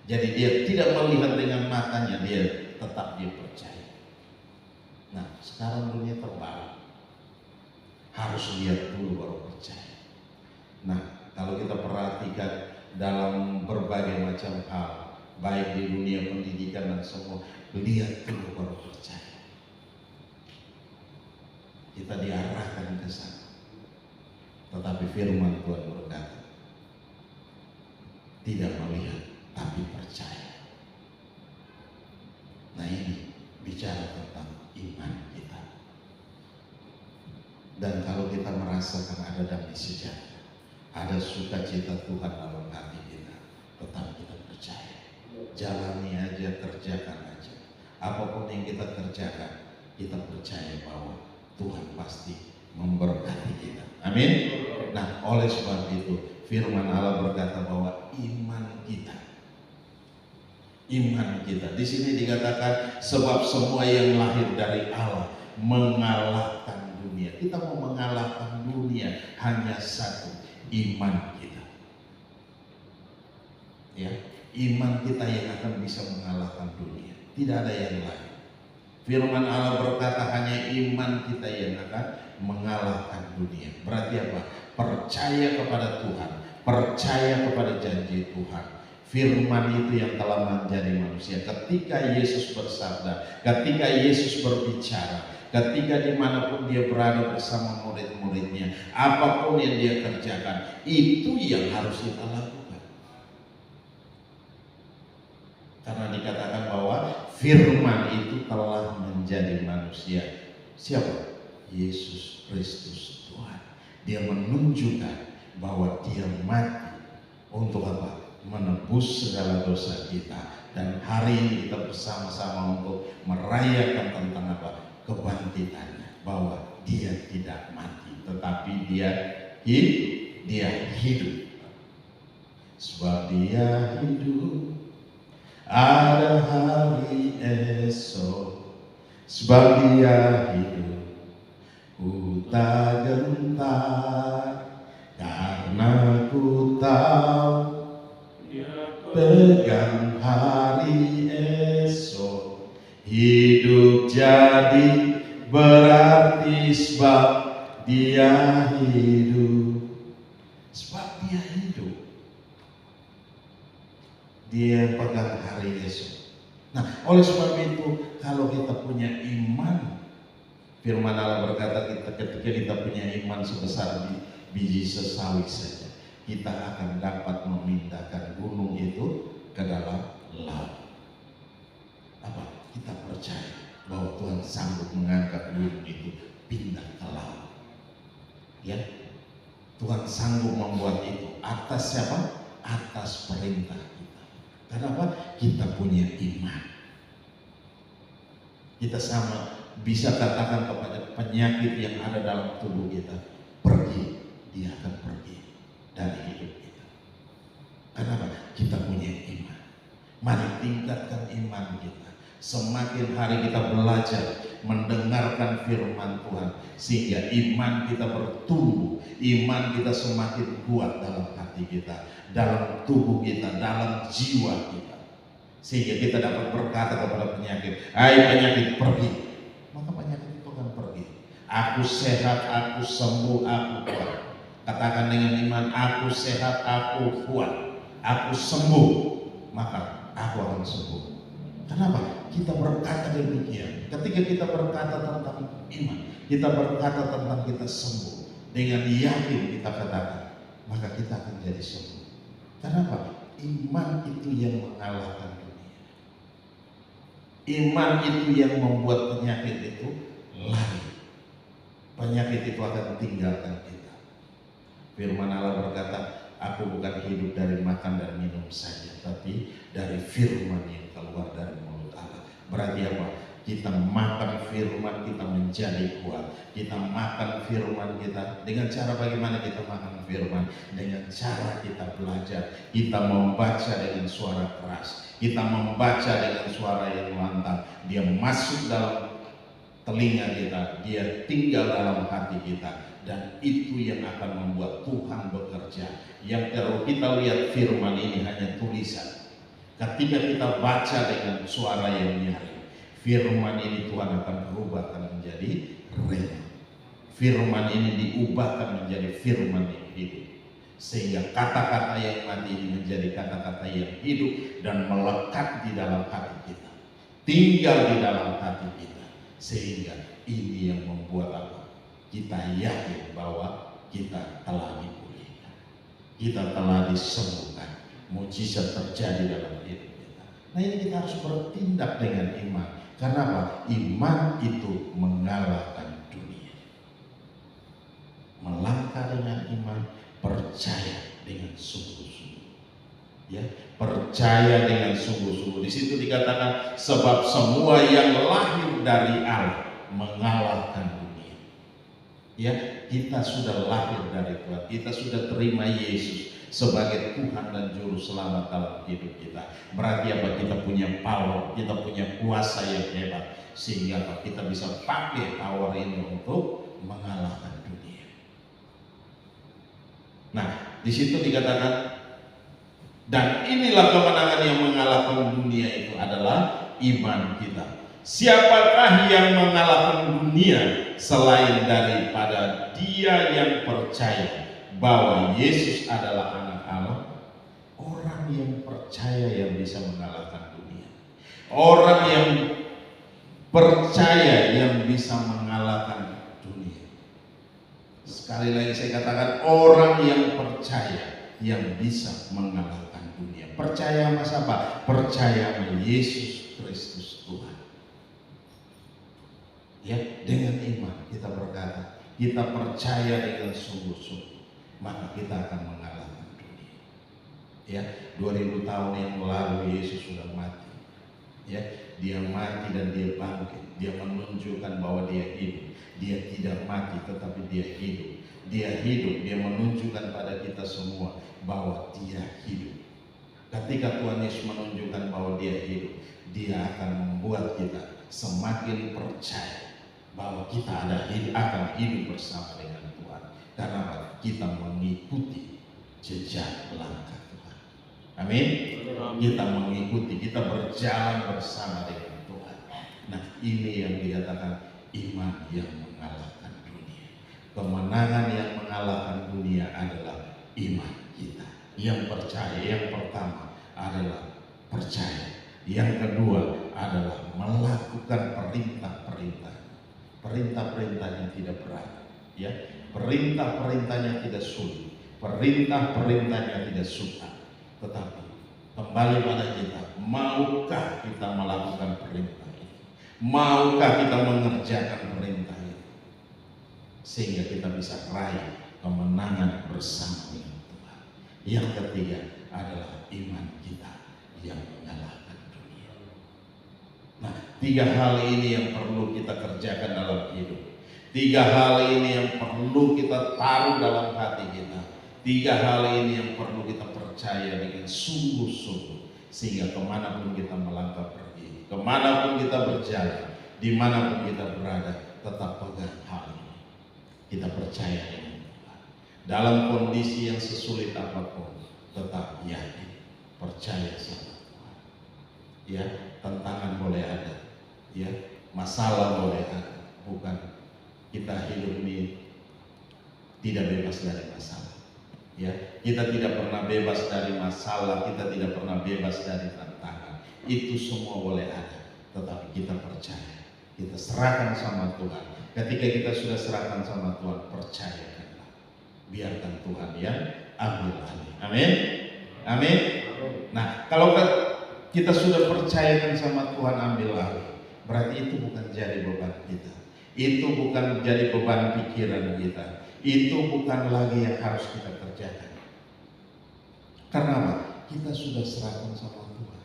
Jadi dia tidak melihat dengan matanya, dia tetap dia percaya. Nah, sekarang dunia terbalik. Harus lihat dulu baru percaya. Nah, kalau kita perhatikan dalam berbagai macam hal, baik di dunia pendidikan dan semua, lihat dulu baru percaya. Kita diarahkan ke sana. Tetapi firman Tuhan berkata, tidak melihat tapi percaya. Nah, ini bicara tentang iman kita. Dan kalau kita merasakan ada damai sejahtera, ada sukacita Tuhan dalam hati kita, tetap kita percaya. Jalani aja, kerjakan aja. Apapun yang kita kerjakan, kita percaya bahwa Tuhan pasti memberkati kita. Amin. Nah, oleh sebab itu firman Allah berkata bahwa iman kita, di sini dikatakan sebab semua yang lahir dari Allah mengalahkan dunia. Kita mau mengalahkan dunia hanya satu, iman kita. Ya, iman kita yang akan bisa mengalahkan dunia. Tidak ada yang lain. Firman Allah berkata hanya iman kita yang akan mengalahkan dunia. Berarti apa? Percaya kepada Tuhan, percaya kepada janji Tuhan. Firman itu yang telah menjadi manusia. Ketika Yesus bersabda, ketika Yesus berbicara, ketika dimanapun dia berada bersama murid-muridnya, apapun yang dia kerjakan, itu yang harus kita lakukan. Karena dikatakan bahwa firman itu telah menjadi manusia. Siapa? Yesus Kristus Tuhan. Dia menunjukkan bahwa dia mati untuk apa? Menebus segala dosa kita. Dan hari ini kita bersama-sama untuk merayakan tentang apa? Kebangkitannya. Bahwa dia tidak mati, tetapi dia hidup. Sebab dia hidup, ada hari esok. Sebab dia hidup, ku tak gentar, karena ku tahu pegang hari esok. Hidup jadi berarti sebab dia hidup. Sebab dia hidup, dia pegang hari esok. Nah, oleh sebab itu kalau kita punya iman, firman Allah berkata ketika kita punya iman sebesar biji sesawi saja, kita akan dapat memindahkan gunung itu ke dalam laut. Apa? Kita percaya bahwa Tuhan sanggup mengangkat gunung itu pindah ke laut. Ya, Tuhan sanggup membuat itu atas siapa? Atas perintah kita. Kenapa? Kita punya iman. Kita sama bisa katakan kepada penyakit yang ada dalam tubuh kita, pergi, dia akan pergi dari hidup kita. Kenapa? Kita punya iman. Mari tingkatkan iman kita. Semakin hari kita belajar mendengarkan firman Tuhan, sehingga iman kita bertumbuh, iman kita semakin kuat dalam hati kita, dalam tubuh kita, dalam jiwa kita, sehingga kita dapat berkata kepada penyakit, hai penyakit pergi, maka penyakit itu akan pergi. Aku sehat, aku sembuh, aku kuat. Katakan dengan iman, aku sehat, aku kuat, aku sembuh, maka aku akan sembuh. Kenapa? Kita berkata demikian. Ketika kita berkata tentang iman, kita berkata tentang kita sembuh, dengan yakin kita katakan, maka kita akan jadi sembuh. Kenapa? Iman itu yang mengalahkan dunia. Iman itu yang membuat penyakit itu lari. Penyakit itu akan tinggalkan kita. Firman Allah berkata, aku bukan hidup dari makan dan minum saja, tapi dari firman yang keluar dari mulut Allah. Berarti apa? Kita makan firman, kita menjadi kuat. Kita makan firman kita. Dengan cara bagaimana kita makan firman? Dengan cara kita belajar. Kita membaca dengan suara keras. Kita membaca dengan suara yang lantang. Dia masuk dalam telinga kita, dia tinggal dalam hati kita, dan itu yang akan membuat Tuhan bekerja. Yang kalau kita lihat firman ini hanya tulisan, ketika kita baca dengan suara yang nyaring, firman ini Tuhan akan berubahkan menjadi rema. Firman ini diubahkan menjadi firman yang hidup, sehingga kata-kata yang mati ini menjadi kata-kata yang hidup dan melekat di dalam hati kita, tinggal di dalam hati kita. Sehingga ini yang membuat apa? Kita yakin bahwa kita telah dipulihkan, kita telah disembuhkan, mujizat terjadi dalam hidup kita. Nah, ini kita harus bertindak dengan iman. Karena apa? Iman itu mengalahkan dunia. Melangkah dengan iman, percaya dengan sungguh-sungguh. Ya, percaya dengan sungguh-sungguh. Di situ dikatakan sebab semua yang lahir dari Allah mengalahkan dunia. Ya, kita sudah lahir dari Tuhan. Kita sudah terima Yesus sebagai Tuhan dan Juru Selamat dalam hidup kita. Berarti apa? Kita punya power, kita punya kuasa yang hebat, sehingga apa? Kita bisa pakai power ini untuk mengalahkan dunia. Nah, di situ dikatakan, dan inilah kemenangan yang mengalahkan dunia itu adalah iman kita. Siapakah yang mengalahkan dunia selain daripada dia yang percaya bahwa Yesus adalah anak Allah? Orang yang percaya yang bisa mengalahkan dunia. Orang yang percaya yang bisa mengalahkan dunia. Sekali lagi saya katakan, orang yang percaya yang bisa mengalahkan dunia. Percaya sama siapa? Percaya sama Yesus Kristus Tuhan. Ya, dengan iman kita berkata, kita percaya dengan sungguh-sungguh, maka kita akan mengalahkan dunia. Ya, 2000 tahun yang lalu Yesus sudah mati. Ya, dia mati dan dia bangkit. Dia menunjukkan bahwa dia hidup. Dia tidak mati tetapi dia hidup. Dia hidup, dia menunjukkan pada kita semua bahwa dia hidup. Ketika Tuhan Yesus menunjukkan bahwa dia hidup, dia akan membuat kita semakin percaya bahwa kita akan hidup bersama dengan Tuhan. Karena kita mengikuti jejak langkah Tuhan. Amin. Kita mengikuti, kita berjalan bersama dengan Tuhan. Nah, ini yang dikatakan iman yang mengalahkan dunia. Kemenangan yang mengalahkan dunia adalah iman kita. Yang percaya, yang pertama adalah percaya. Yang kedua adalah melakukan perintah-perintah. Perintah-perintahnya tidak berat, ya. Perintah-perintahnya tidak sulit. Perintah-perintahnya tidak susah. Tetapi kembali pada kita, maukah kita melakukan perintah itu? Maukah kita mengerjakan perintah itu? Sehingga kita bisa raih kemenangan bersama dengan Tuhan. Yang ketiga adalah iman kita yang mengalahkan dunia. Nah, 3 hal ini yang perlu kita kerjakan dalam hidup. 3 hal ini yang perlu kita taruh dalam hati kita. 3 hal ini yang perlu kita percaya dengan sungguh-sungguh, sehingga kemanapun kita melangkah pergi, kemanapun kita berjalan, dimanapun kita berada, tetap pegang hal ini. Kita percaya dengan Tuhan. Dalam kondisi yang sesulit apapun, tetap yakin, percaya sama Tuhan. Ya, tantangan boleh ada, ya, masalah boleh ada, bukan kita hidup ini tidak bebas dari masalah. Ya, kita tidak pernah bebas dari masalah, kita tidak pernah bebas dari tantangan. Itu semua boleh ada, tetapi kita percaya, kita serahkan sama Tuhan. Ketika kita sudah serahkan sama Tuhan, percayakanlah, biarkan Tuhan yang ambil alih. Amin, amin. Nah, kalau kita sudah percayakan sama Tuhan ambil alih, berarti itu bukan jadi beban kita, itu bukan jadi beban pikiran kita, itu bukan lagi yang harus kita kerjakan. Karena apa? Kita sudah serahkan sama Tuhan.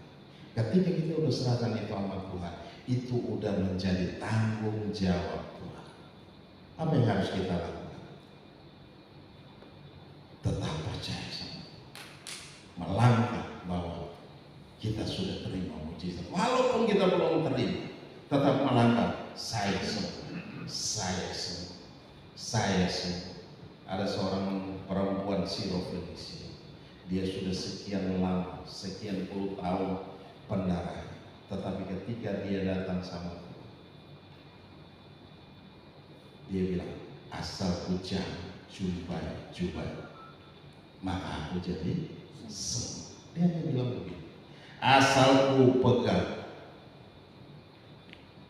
Ketika kita sudah serahkan itu sama Tuhan, itu udah menjadi tanggung jawab Tuhan. Apa yang harus kita lakukan? Tetap percaya sama Tuhan, melangkah bahwa kita sudah terima mujizat. Walaupun kita belum terima, tetap melangkah. Saya sembuh, saya sembuh, saya sembuh. Ada seorang perempuan Sirofenisia, dia sudah sekian lama, sekian puluh tahun pendarahan, tetapi ketika dia datang sama Tuhan, dia bilang, asal ku jumpai, maka aku jadi sembuh. Dia hanya bilang begitu, asal ku pegang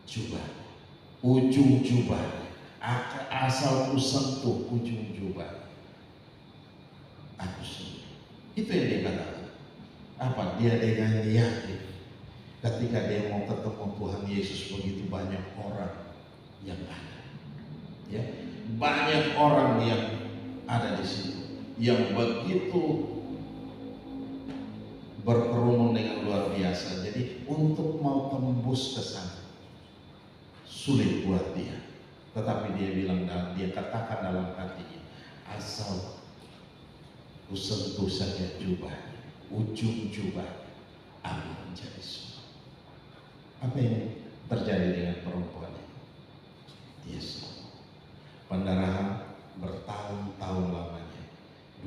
jubah, ujung jubah, asal ku sentuh ujung jubah, aku sembuh. Itu yang dia katakan. Apa? Dia dengan yakin ketika dia mau ketemu Tuhan Yesus, begitu banyak orang yang ada, ya, banyak orang yang ada di situ yang begitu berkerumun dengan luar biasa. Jadi untuk mau tembus ke sana sulit buat dia, tetapi dia bilang, dia katakan dalam hatinya, asal ku sentuh saja jubah, ujung jubah, aku menjadi sembuh. Apa yang terjadi dengan perempuan ini? Dia sembuh. Pendarahan bertahun-tahun lamanya,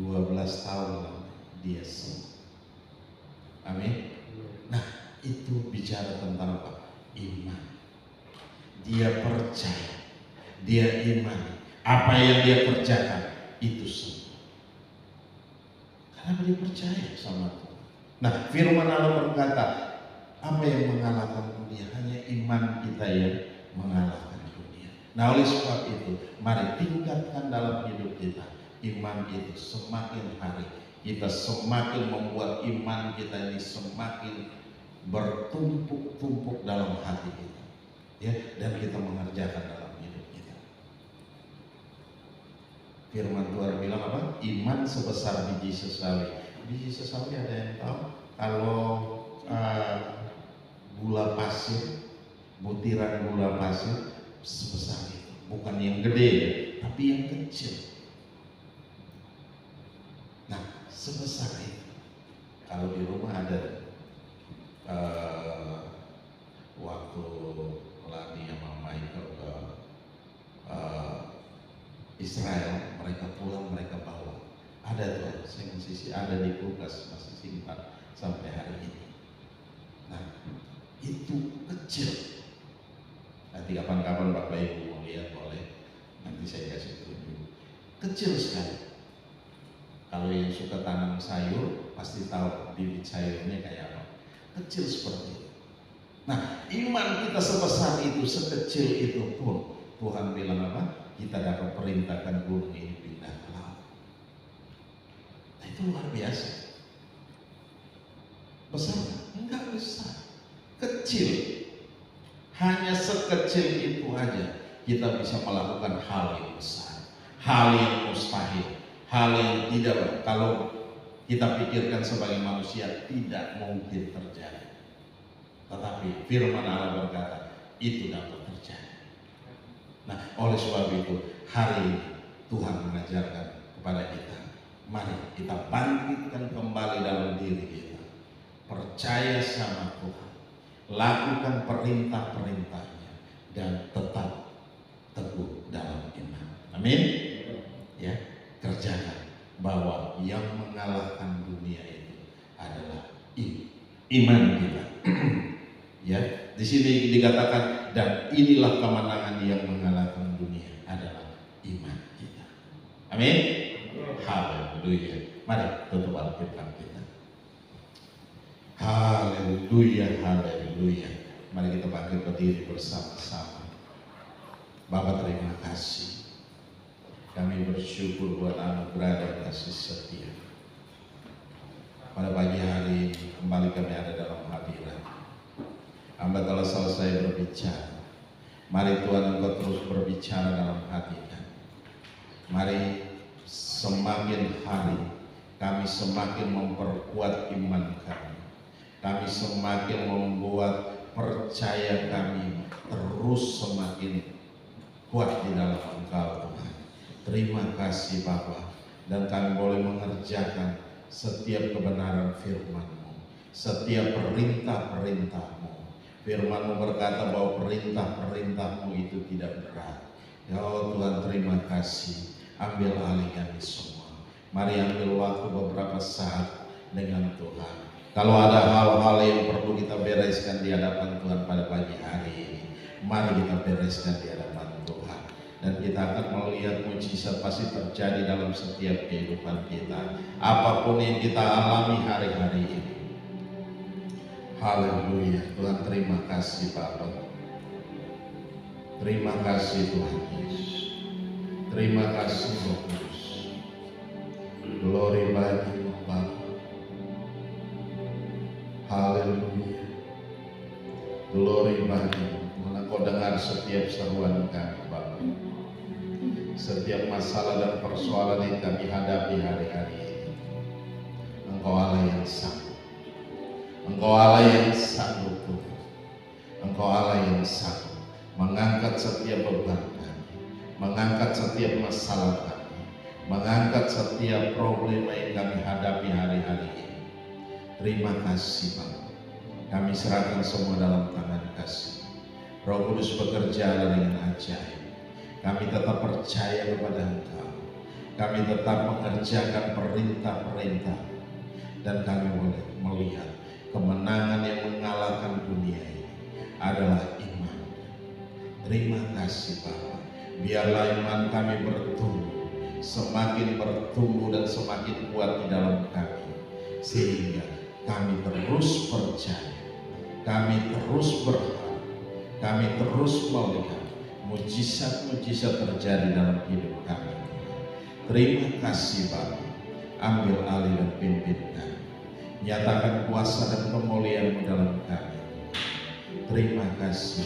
12 tahun lamanya, dia sembuh. Amin. Nah, itu bicara tentang apa? Iman. Dia percaya, dia iman, apa yang dia kerjakan itu sembuh. Karena dia percaya sama Tuhan. Nah, firman Allah berkata, apa yang mengalahkan dunia? Hanya iman kita yang mengalahkan dunia. Nah, oleh sebab itu, mari tingkatkan dalam hidup kita iman itu. Semakin hari kita semakin membuat iman kita ini semakin bertumpuk-tumpuk dalam hati kita, ya, dan kita mengerjakan dalam hidup kita. Firman Tuhan bilang apa? Iman sebesar biji sesawi. Biji sesawi ada yang tahu? Kalau gula pasir, butiran gula pasir sebesar itu, bukan yang gede, tapi yang kecil. Nah, sebesar itu. Kalau di rumah ada waktu Lani sama Michael ke Israel, mereka pulang, mereka bawa. Ada tuh, saya masih ada di kulkas, masih simpan sampai hari ini. Nah, itu kecil. Nanti kapan-kapan Bapak Ibu mau lihat boleh, nanti saya kasih tunjuk. Kecil sekali. Kalau yang suka tanam sayur pasti tahu bibit sayurnya kayak apa. Kecil seperti itu. Nah, iman kita sebesar itu, sekecil itu pun Tuhan bilang apa? Kita dapat perintahkan gunung ini pindah ke laut. Nah, itu luar biasa. Besar? Enggak besar. Kecil. Hanya sekecil itu aja kita bisa melakukan hal yang besar, hal yang mustahil, hal yang tidak, kalau kita pikirkan sebagai manusia tidak mungkin terjadi. Tetapi firman Allah berkata, itu dapat terjadi. Nah, oleh sebab itu, hari ini Tuhan mengajarkan kepada kita, mari kita bangkitkan kembali dalam diri kita. Percaya sama Tuhan, lakukan perintah-perintahnya, dan tetap teguh dalam iman. Amin. Ya, kerjakan bahwa yang mengalahkan dunia itu adalah iman kita. Ya, di sini dikatakan, dan inilah kemenangan yang mengalahkan dunia adalah iman kita. Amin. Haleluya. Mari tutup Alkitab kita. Haleluya, haleluya. Mari kita bangkit berdiri bersama-sama. Bapak, terima kasih. Kami bersyukur buat anugerah dan kasih setia. Pada pagi hari ini kembali kami ada dalam hadirat. Hamba telah selesai berbicara. Mari Tuhan, Engkau terus berbicara dalam hati kami. Mari semakin hari kami semakin memperkuat iman kami. Kami semakin membuat percaya kami terus semakin kuat di dalam Engkau, Tuhan. Terima kasih Bapa, dan kami boleh mengerjakan setiap kebenaran firman-Mu, setiap perintah-perintah-Mu. Firman-Mu berkata bahwa perintah-perintah-Mu itu tidak berat. Ya Tuhan, terima kasih. Ambil alih kami semua. Mari ambil waktu beberapa saat dengan Tuhan. Kalau ada hal-hal yang perlu kita bereskan di hadapan Tuhan pada pagi hari ini, mari kita bereskan di hadapan Tuhan. Dan kita akan melihat mujizat pasti terjadi dalam setiap kehidupan kita, apapun yang kita alami hari-hari ini. Haleluya. Tuhan, terima kasih Bapa. Terima kasih Tuhan Yesus. Terima kasih Roh Kudus. Glory bagi-Mu Bapa. Haleluya. Glory bagi-Mu. Mana Kau dengar setiap seruan kami Bapa. Setiap masalah dan persoalan yang kami hadapi hari-hari ini, Engkau Allah yang sanggup. Engkau Allah yang sanggup Tuhan. Engkau Allah yang sanggup mengangkat setiap beban kami, mengangkat setiap masalah kami, mengangkat setiap problema yang kami hadapi hari-hari ini. Terima kasih Bapa. Kami serahkan semua dalam tangan kasih. Roh Kudus bekerja dengan ajaib. Kami tetap percaya kepada Engkau. Kami tetap mengerjakan perintah-perintah. Dan kami boleh melihat kemenangan yang mengalahkan dunia ini adalah iman. Terima kasih Bapa. Biarlah iman kami bertumbuh, semakin bertumbuh dan semakin kuat di dalam kami, sehingga kami terus percaya, kami terus berharap, kami terus melihat mujizat-mujizat terjadi dalam hidup kami. Terima kasih Bapa. Ambil alih dan pimpin kami. Nyatakan kuasa dan kemuliaan-Mu dalam kami. Terima kasih.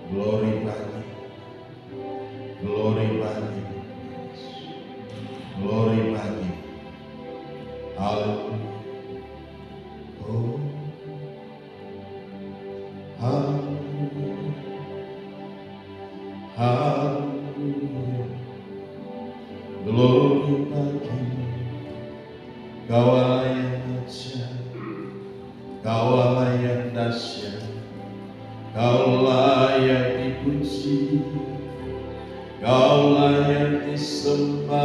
Glory bagi, glory bagi, glory bagi. Haleluya. Oh, haleluya, haleluya. Glory bagi. Kau Allah yang ajaib, Kau Allah yang dahsyat, Kau Allah yang dipuji, Kau Allah yang disembah,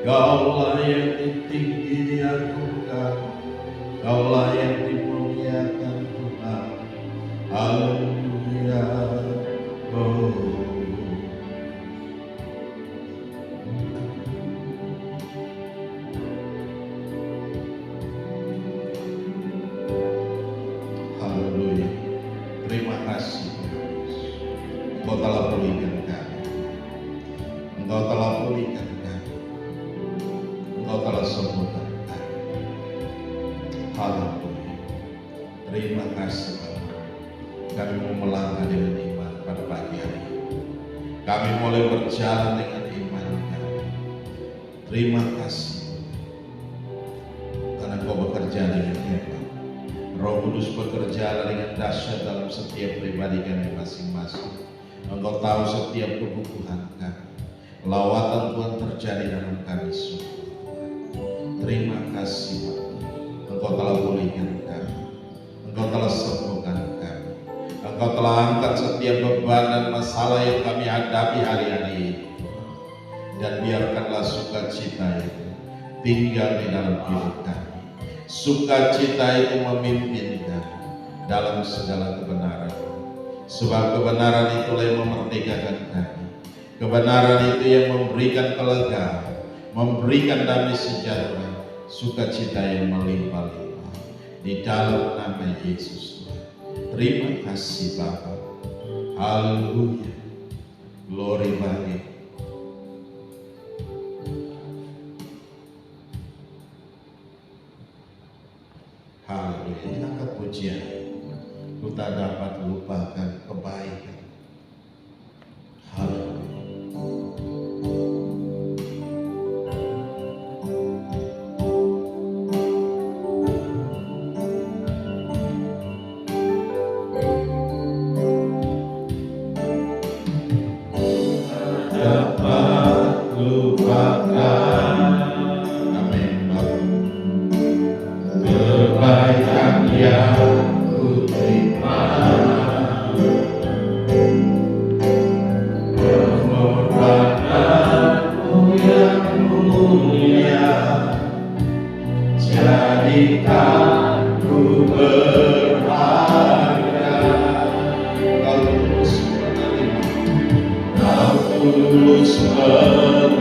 Kau Allah yang tinggi diagungkan, Kau Allah yang dimuliakan Tuhan. Haleluya. Oh. Engkau telah pulihkan kami. Engkau telah pulihkan kami. Engkau telah sembuhkan kami. Haleluya. Terima kasih Bapa. Kami mau melangkah dengan iman pada pagi hari ini. Kami mulai berjalan dengan iman kami. Terima kasih karena Engkau bekerja dengan hebat. Roh Kudus bekerja dengan dahsyat dalam setiap pribadi kami masing-masing. Engkau tahu setiap kebutuhan kami. Lawatan Tuhan terjadi dalam kami semua. Terima kasih Bapak. Engkau telah pulihkan kami. Engkau telah sembuhkan kami. Engkau telah angkat setiap beban dan masalah yang kami hadapi hari-hari ini. Dan biarkanlah sukacita itu tinggal di dalam hidup kami. Sukacita itu memimpin kami dalam segala kebenaran. Sebab kebenaran itulah yang memerdekakan kami. Kebenaran itu yang memberikan kelegaan, memberikan damai sejahtera, sukacita yang melimpah-limpah. Di dalam nama Yesus Tuhan. Terima kasih Bapa. Haleluya. Glory bagi. Haleluya. Kita angkat pujian. Ku tak dapat lupakan kebaikan. Haleluya. Hallelujah.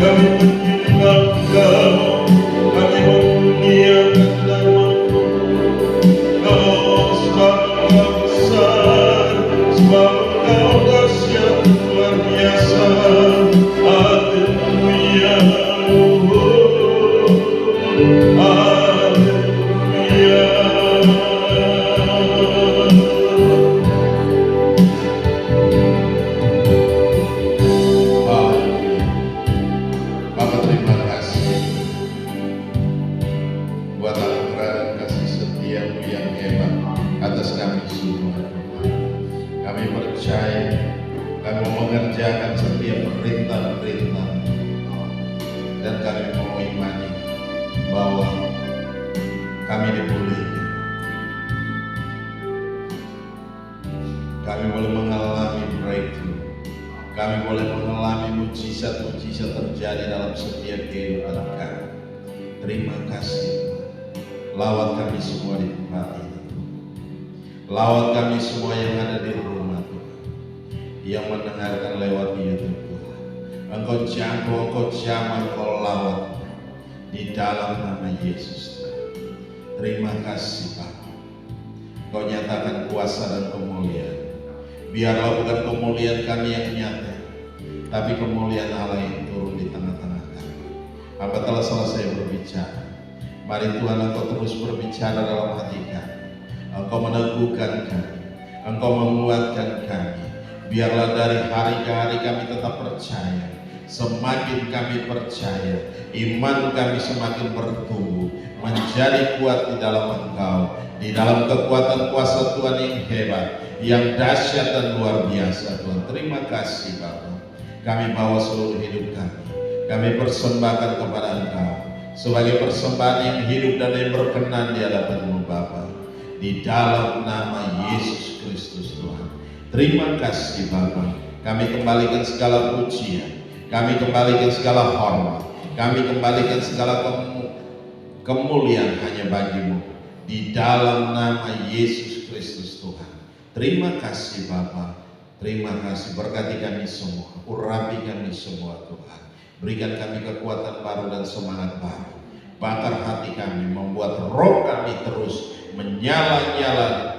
kami menyembah Engkau, kami memuliakan nama-Mu. Engkau sebab Engkau besar, sebab Engkau dahsyat luar biasa. Haleluya, haleluya. Bapak terima kasih buat anugerah dan kasih setia-Mu yang hebat atas kami semua. Kami percaya kami mau mengerjakan setiap perintah-perintah, dan kami mau imani bahwa kami dipulihkan. Kami boleh mengalami breakthrough. Kami boleh mengalami mujizat-mujizat terjadi dalam setiap kehidupan kami. Terima kasih. Lawat kami semua di tempat ini. Lawat kami semua yang ada di rumah Tuhan, yang mendengarkan lewat YouTube Tuhan. Engkau jangkau, Engkau jamah, Engkau lawat di dalam nama Yesus. Terima kasih Bapak. Engkau nyatakan kuasa dan kemuliaan. Biarlah bukan kemuliaan kami yang nyata, tapi kemuliaan Allah yang turun di tengah-tengah kami. Hamba telah selesai berbicara. Mari Tuhan Engkau terus berbicara dalam hati kami. Engkau meneguhkan kami, Engkau menguatkan kami. Biarlah dari hari ke hari kami tetap percaya. Semakin kami percaya, iman kami semakin bertumbuh, menjadi kuat di dalam Engkau, di dalam kekuatan kuasa Tuhan yang hebat, yang dahsyat dan luar biasa Tuhan. Terima kasih Bapak. Kami bawa seluruh hidup kami persembahkan kepada Engkau sebagai persembahan yang hidup dan yang berkenan di hadapan-Mu Bapa, di dalam nama Yesus Kristus Tuhan. Terima kasih Bapa. Kami kembalikan segala pujian, kami kembalikan segala hormat, kami kembalikan segala kemuliaan hanya bagi-Mu, di dalam nama Yesus Kristus Tuhan. Terima kasih Bapa. Terima kasih, berkati kami semua, urapi kami semua Tuhan. Berikan kami kekuatan baru dan semangat baru. Bakar hati kami, membuat roh kami terus menyala-nyala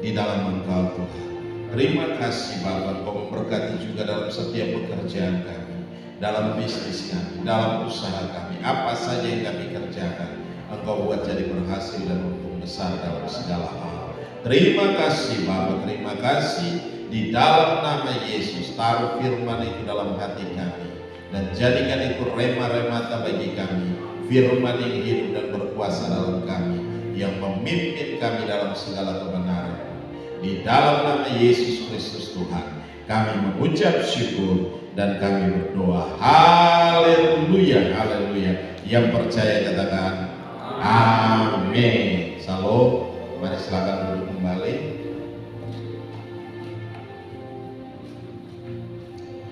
di dalam Engkau Tuhan. Terima kasih Bapa, Engkau memberkati juga dalam setiap pekerjaan kami, dalam bisnis kami, dalam usaha kami, apa saja yang kami kerjakan, Engkau buat jadi berhasil dan untung besar dalam segala hal. Terima kasih Bapa, terima kasih. Di dalam nama Yesus, taruh firman itu dalam hati kami, dan jadikan itu rema-remata bagi kami, firman yang hidup dan berkuasa dalam kami, yang memimpin kami dalam segala kebenaran. Di dalam nama Yesus Kristus Tuhan, kami mengucap syukur dan kami berdoa. Haleluya, haleluya. Yang percaya katakan amin. Salam. Mari silakan duduk kembali.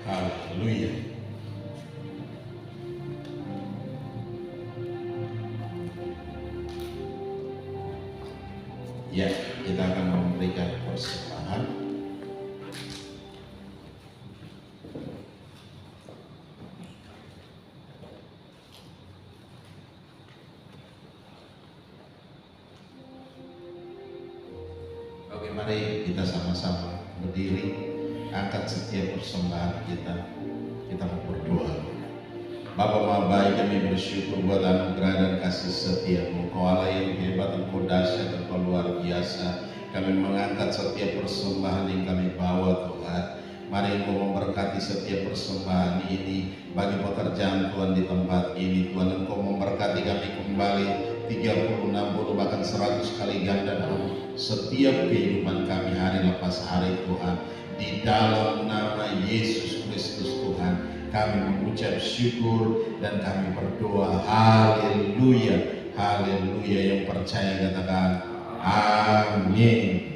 Haleluya. Ya, kita akan memberikan persembahan. Oke, mari kita sama-sama berdiri. Angkat setiap persembahan kita mau berdoa. Bapa Maha Baik, kami bersyukur buat anugerah dan kasih setia-Mu. Engkau Allah yang hebat, Engkau dahsyat, Engkau luar biasa. Kami mengangkat setiap persembahan yang kami bawa Tuhan. Mari Engkau memberkati setiap persembahan ini bagi pekerjaan Tuhan di tempat ini. Tuhan, Engkau memberkati kami kembali 30, 60, bahkan 100 kali ganda dalam setiap kehidupan kami hari lepas hari Tuhan. Di dalam nama Yesus Kristus Tuhan, kami mengucap syukur dan kami berdoa. Haleluya, haleluya. Yang percaya katakan amin.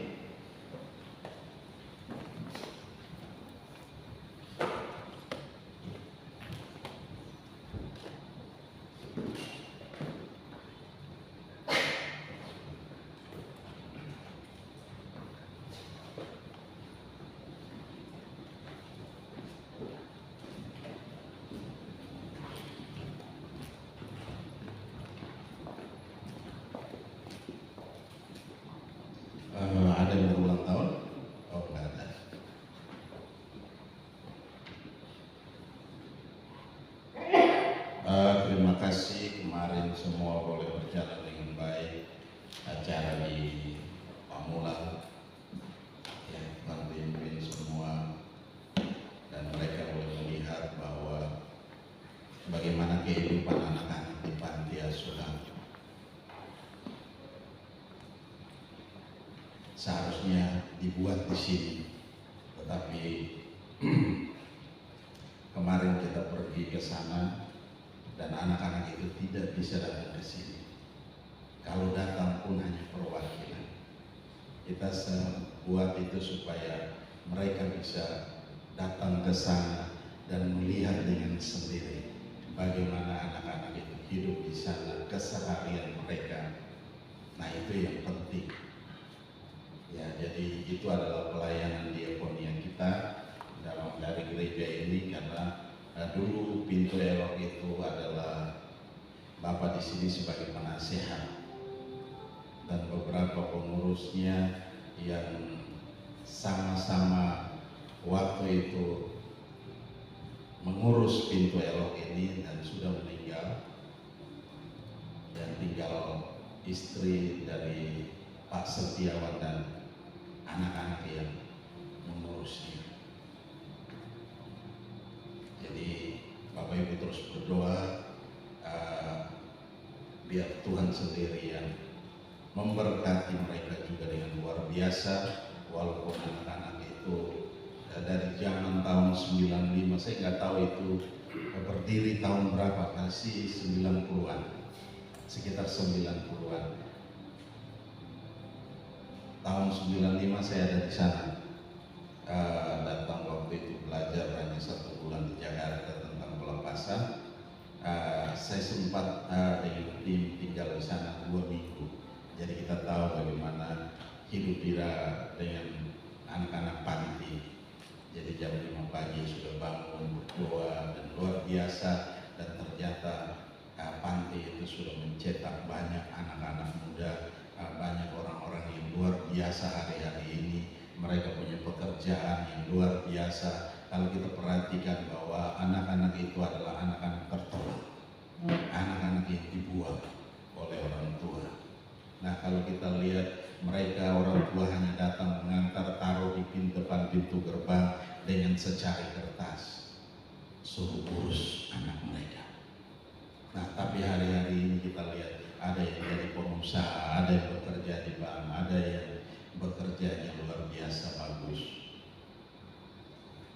terima kasih kemarin semua boleh berjalan dengan baik acara di Pamulang. Ya, Tuhan pimpin semua dan mereka boleh melihat bahwa bagaimana kehidupan anak-anak di panti asuhan. Seharusnya dibuat di sini, tetapi kemarin kita pergi ke sana dan anak-anak itu tidak bisa datang ke sini. Kalau datang pun hanya perwakilan. Kita buat itu supaya mereka bisa datang ke sana dan melihat dengan sendiri bagaimana anak-anak itu hidup di sana, keseharian mereka. Nah, itu yang penting. Ya, jadi itu adalah pelayanan diakonia kita dari gereja ini, karena dulu Pintu Elok itu adalah Bapak di sini sebagai penasehat dan beberapa pengurusnya yang sama-sama waktu itu mengurus Pintu Elok ini dan sudah meninggal, dan tinggal istri dari Pak Setiawan dan anak-anak yang mengurusnya. Jadi Bapak Ibu terus berdoa biar Tuhan sendiri yang memberkati mereka juga dengan luar biasa. Walaupun anak-anak itu dari zaman tahun 95, saya nggak tahu itu berdiri tahun berapa, masih 90-an, sekitar 90-an. Tahun 95 saya ada di sana, datang waktu itu belajar hanya 1 bulan di Jakarta tentang pelepasan. Saya sempat dengan tim tinggal di sana 2 minggu, jadi kita tahu bagaimana hidup dengan anak-anak panti. Jadi jam 5 pagi sudah bangun berdoa dan luar biasa, dan ternyata panti itu sudah mencetak banyak anak-anak muda, banyak orang-orang yang luar biasa hari-hari ini. Mereka punya pekerjaan yang luar biasa. Kalau kita perhatikan bahwa anak-anak itu adalah anak-anak tertolak, anak-anak yang dibuang oleh orang tua. Nah, kalau kita lihat mereka, orang tua hanya datang mengantar, taruh di depan pintu gerbang dengan secari kertas, suruh urus anak mereka. Nah, tapi hari-hari ini kita lihat ada yang jadi pengusaha, ada yang bekerja di bank, ada yang bekerjanya luar biasa bagus.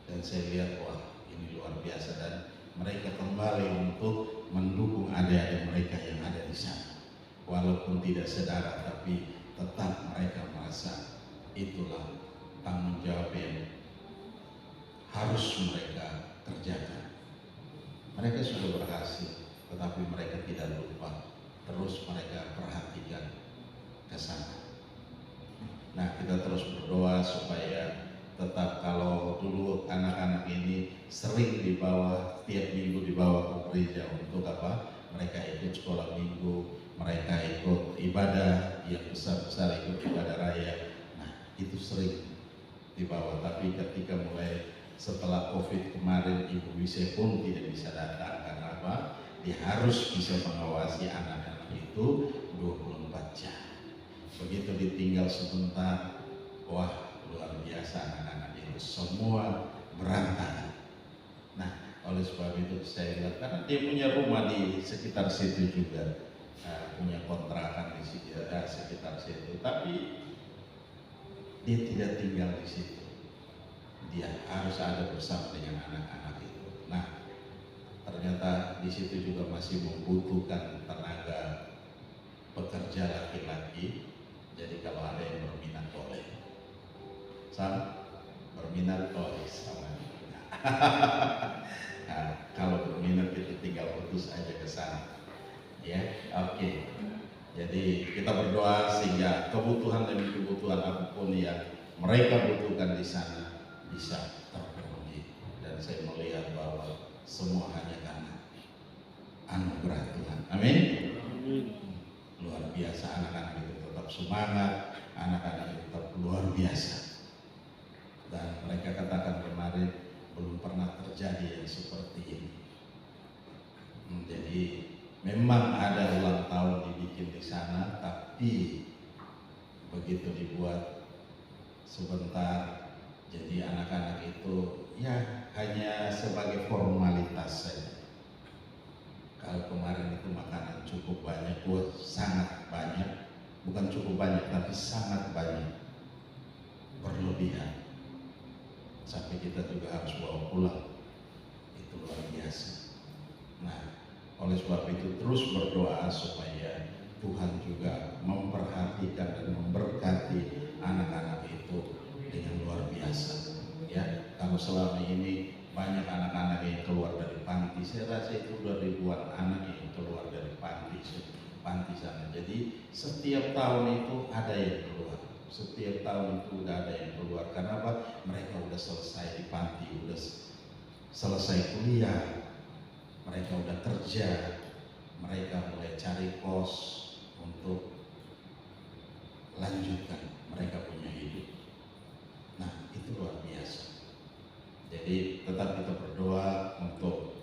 Dan saya lihat, wah, ini luar biasa, dan mereka kembali untuk mendukung adik-adik mereka yang ada di sana. Walaupun tidak sedarah, tapi tetap mereka merasa itulah tanggung jawab yang harus mereka kerjakan. Mereka sudah berhasil, tetapi mereka tidak lupa, terus mereka perhatikan ke sana. Nah, kita terus berdoa supaya tetap, kalau dulu anak-anak ini sering dibawa, tiap minggu dibawa ke gereja untuk apa? Mereka ikut sekolah minggu, mereka ikut ibadah yang besar-besar, ikut ibadah raya. Nah, itu sering dibawa. Tapi ketika mulai setelah COVID kemarin, Ibu Wise pun tidak bisa datang. Karena apa? Dia harus bisa mengawasi anak-anak itu 24 jam. Begitu ditinggal sebentar, wah, luar biasa anak-anak itu semua berantakan. Nah, oleh sebab itu saya lihat, karena dia punya rumah di sekitar situ juga, punya kontrakan di sekitar situ, tapi dia tidak tinggal di situ. Dia harus ada bersama dengan anak-anak itu. Nah, ternyata di situ juga masih membutuhkan tenaga pekerja laki-laki. Jadi kalau ada yang berminat boleh. Berminat boleh sama. Nah, kalau berminat itu tinggal putus aja ke sana. Ya, oke. Jadi kita berdoa sehingga kebutuhan demi kebutuhan apapun yang mereka butuhkan di sana bisa terpenuhi. Dan saya melihat bahwa semua hanya karena anugerah Tuhan. Amin. Luar biasa, anak-anak itu tetap semangat, anak-anak itu tetap luar biasa. Dan mereka katakan kemarin belum pernah terjadi yang seperti ini. Jadi Memang ada ulang tahun dibikin di sana, tapi begitu dibuat sebentar, jadi anak-anak itu ya hanya sebagai formalitas saja. Kalau kemarin itu makanan cukup banyak, sangat banyak, bukan cukup banyak tapi sangat banyak, berlebihan, sampai kita juga harus bawa pulang, itu luar biasa. Nah, oleh sebab itu terus berdoa supaya Tuhan juga memperhatikan dan memberkati anak-anak itu dengan luar biasa. Ya, kalau selama ini banyak anak-anak yang keluar dari panti, saya rasa itu udah ribuan anak yang keluar dari panti sana. Jadi setiap tahun itu ada yang keluar, setiap tahun itu udah ada yang keluar. Karena apa? Mereka udah selesai di panti, udah selesai kuliah, mereka udah kerja, mereka mulai cari kos untuk lanjutkan mereka punya hidup. Nah, itu luar biasa. Jadi tetap kita berdoa untuk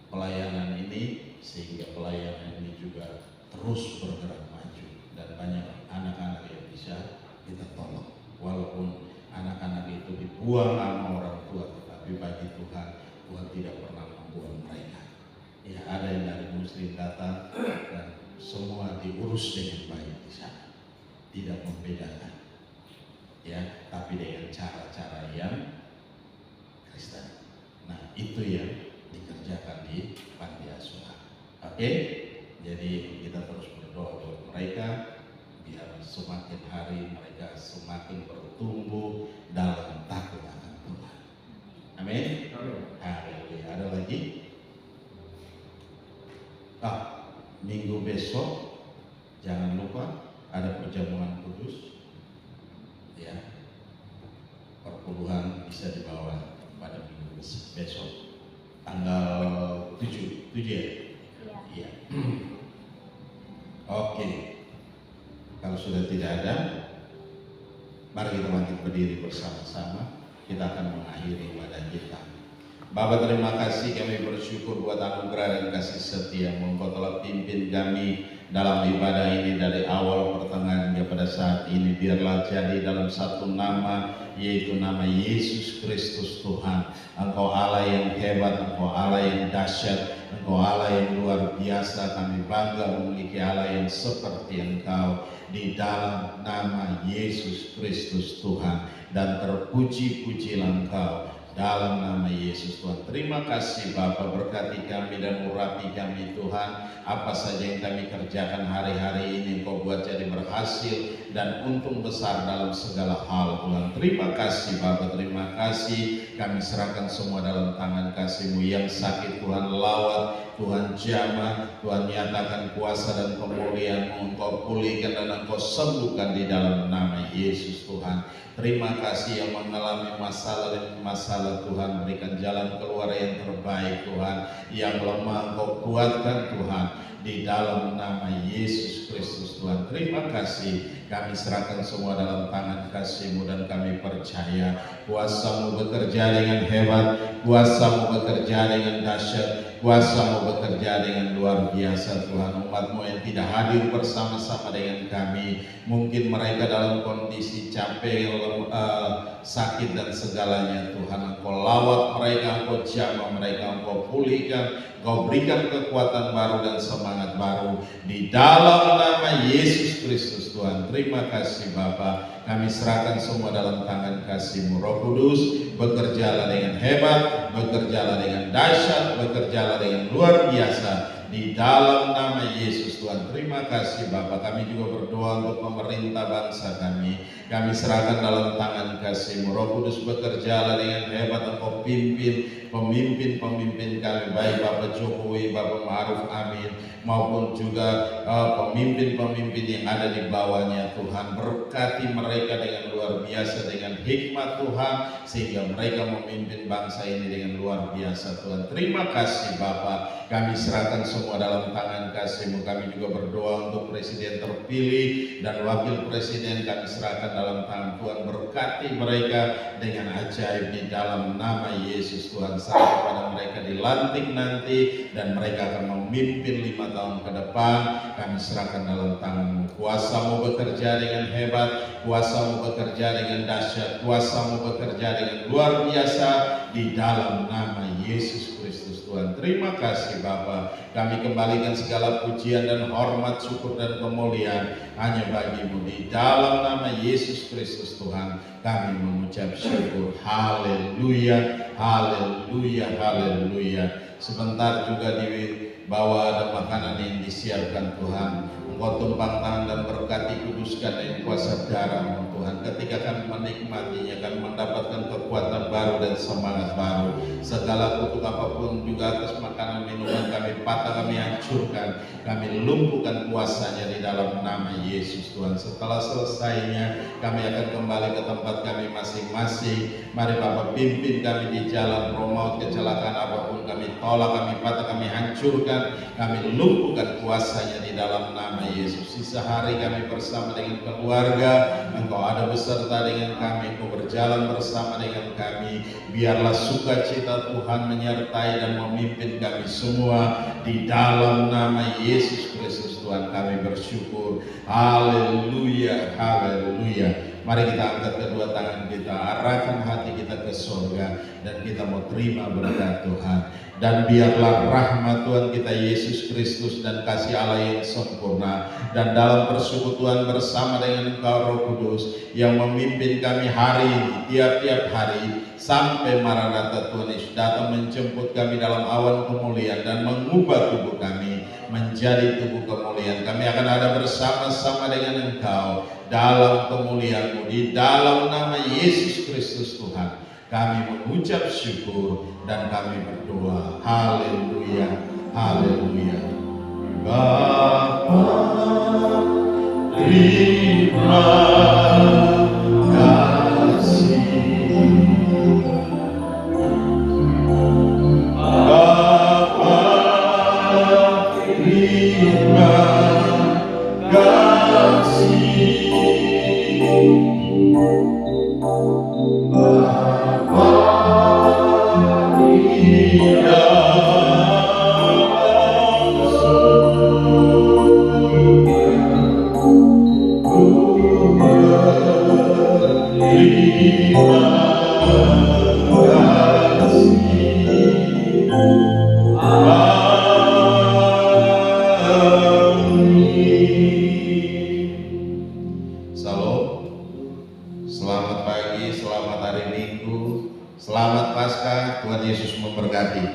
pelayanan ini, sehingga pelayanan ini juga terus bergerak maju dan banyak anak-anak yang bisa kita tolong. Walaupun anak-anak itu dibuang sama orang tua, tetapi bagi Tuhan tidak pernah membuang mereka. Ya, ada yang dari Muslim datang dan semua diurus dengan baik di sana, tidak membedakan, ya, tapi dengan cara-cara yang Kristen. Nah, itu yang dikerjakan di panti asuhan. Oke, jadi kita terus berdoa buat mereka biar semakin hari mereka semakin bertumbuh dalam takut akan Tuhan. Amin. Haleluya. Ada lagi? Minggu besok jangan lupa ada perjamuan kudus. Ya, perpuluhan bisa dibawa pada minggu besok, tanggal 7 ya? Iya. Oke. Kalau sudah tidak ada, mari kita bangkit berdiri bersama-sama. Kita akan mengakhiri ibadah kita. Bapa, terima kasih, kami bersyukur buat anugerah dan kasih setia Engkau telah pimpin kami dalam ibadah ini dari awal pertengahan hingga pada saat ini. Biarlah jadi dalam satu nama, yaitu nama Yesus Kristus Tuhan. Engkau Allah yang hebat, Engkau Allah yang dahsyat, Engkau Allah yang luar biasa. Kami bangga memiliki Allah yang seperti Engkau. Di dalam nama Yesus Kristus Tuhan, dan terpuji-pujilah Engkau dalam nama Yesus Tuhan. Terima kasih Bapa, berkati kami dan urapi kami Tuhan. Apa saja yang kami kerjakan hari-hari ini Engkau buat jadi berhasil dan untung besar dalam segala hal Tuhan. Terima kasih Bapa, terima kasih. Kami serahkan semua dalam tangan kasih-Mu. Yang sakit Tuhan lawat, Tuhan jamah, Tuhan nyatakan kuasa dan pemulihan-Mu. Engkau pulihkan dan Engkau sembuhkan di dalam nama Yesus Tuhan. Terima kasih yang mengalami masalah dan masalah Tuhan, berikan jalan keluar yang terbaik Tuhan. Yang lemah Engkau kuatkan Tuhan, di dalam nama Yesus Kristus Tuhan. Terima kasih, kami serahkan semua dalam tangan kasih-Mu dan kami percaya kuasa-Mu bekerja dengan hebat, kuasa-Mu bekerja dengan dahsyat, kuasa-Mu bekerja dengan luar biasa Tuhan. Umat-Mu yang tidak hadir bersama-sama dengan kami, mungkin mereka dalam kondisi capek, sakit dan segalanya Tuhan. Engkau lawat mereka, Engkau jamah mereka, Engkau pulihkan, Engkau berikan kekuatan baru dan semangat baru di dalam nama Yesus Kristus Tuhan. Terima kasih Bapa, kami serahkan semua dalam tangan kasih-Mu. Roh Kudus, bekerjalah dengan hebat, bekerjalah dengan dahsyat, bekerjalah dengan luar biasa di dalam nama Yesus Tuhan. Terima kasih Bapa, kami juga berdoa untuk pemerintah bangsa kami. Kami serahkan dalam tangan kasih-Mu. Roh Kudus, bekerjalah dengan hebat, Engkau pimpin pemimpin kami, baik Bapak Jokowi, Bapak Ma'ruf Amin, maupun juga pemimpin-pemimpin yang ada di bawahnya Tuhan. Berkati mereka dengan luar biasa, dengan hikmat Tuhan, sehingga mereka memimpin bangsa ini dengan luar biasa Tuhan. Terima kasih Bapa, kami serahkan semua dalam tangan kasih-Mu. Kami juga berdoa untuk presiden terpilih dan wakil presiden, kami serahkan dalam tangan Tuhan. Berkati mereka dengan ajaib di dalam nama Yesus Tuhan, sampai pada mereka dilantik nanti dan mereka akan memimpin 5 tahun ke depan. Kami serahkan dalam tangan-Mu. Kuasa-Mu bekerja dengan hebat, kuasa-Mu bekerja dengan dahsyat, kuasa-Mu bekerja dengan luar biasa di dalam nama Yesus Kristus Tuhan. Terima kasih Bapa. Kami kembalikan segala pujian dan hormat, syukur dan kemuliaan hanya bagi-Mu. Di dalam nama Yesus Kristus Tuhan kami mengucap syukur. Haleluya, haleluya, haleluya. Sebentar juga di bawah ada makanan yang disiapkan Tuhan. Engkau tumpang tangan dan berkati, kuduskan dengan kuasa darah-Mu Tuhan. Ketika kami menikmatinya, kami mendapatkan kekuatan baru dan semangat baru. Segala kutuk apapun juga atas makanan minuman kami patah, kami hancurkan, kami lumpuhkan kuasanya di dalam nama Yesus Tuhan. Setelah selesainya kami akan kembali ke tempat kami masing-masing. Mari Bapa pimpin kami di jalan, roh maut, kecelakaan apapun kami tolak, kami patah, kami hancurkan, kami lumpuhkan kuasanya di dalam nama Yesus. Sisa hari kami bersama dengan keluarga, Engkau ada beserta dengan kami, Engkau berjalan bersama dengan kami. Biarlah sukacita Tuhan menyertai dan memimpin kami semua di dalam nama Yesus Kristus Tuhan kami bersyukur. Haleluya, haleluya. Mari kita angkat kedua tangan kita, arahkan hati kita ke surga, dan kita mau terima berkat Tuhan. Dan biarlah rahmat Tuhan kita Yesus Kristus dan kasih Allah yang sempurna dan dalam persekutuan bersama dengan Engkau Roh Kudus yang memimpin kami hari ini, tiap-tiap hari sampai Maranatha Tuhan Yesus datang menjemput kami dalam awan kemuliaan dan mengubah tubuh kami menjadi tubuh kemuliaan. Kami akan ada bersama-sama dengan Engkau dalam kemuliaan-Mu. Di dalam nama Yesus Kristus Tuhan kami mengucap syukur dan kami berdoa. Haleluya, haleluya. Bapa, terima kasih. Bapa, terima kasih. Selamat pagi, selamat hari Minggu, selamat Paskah. Tuhan Yesus memberkati.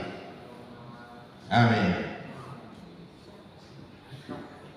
Amin.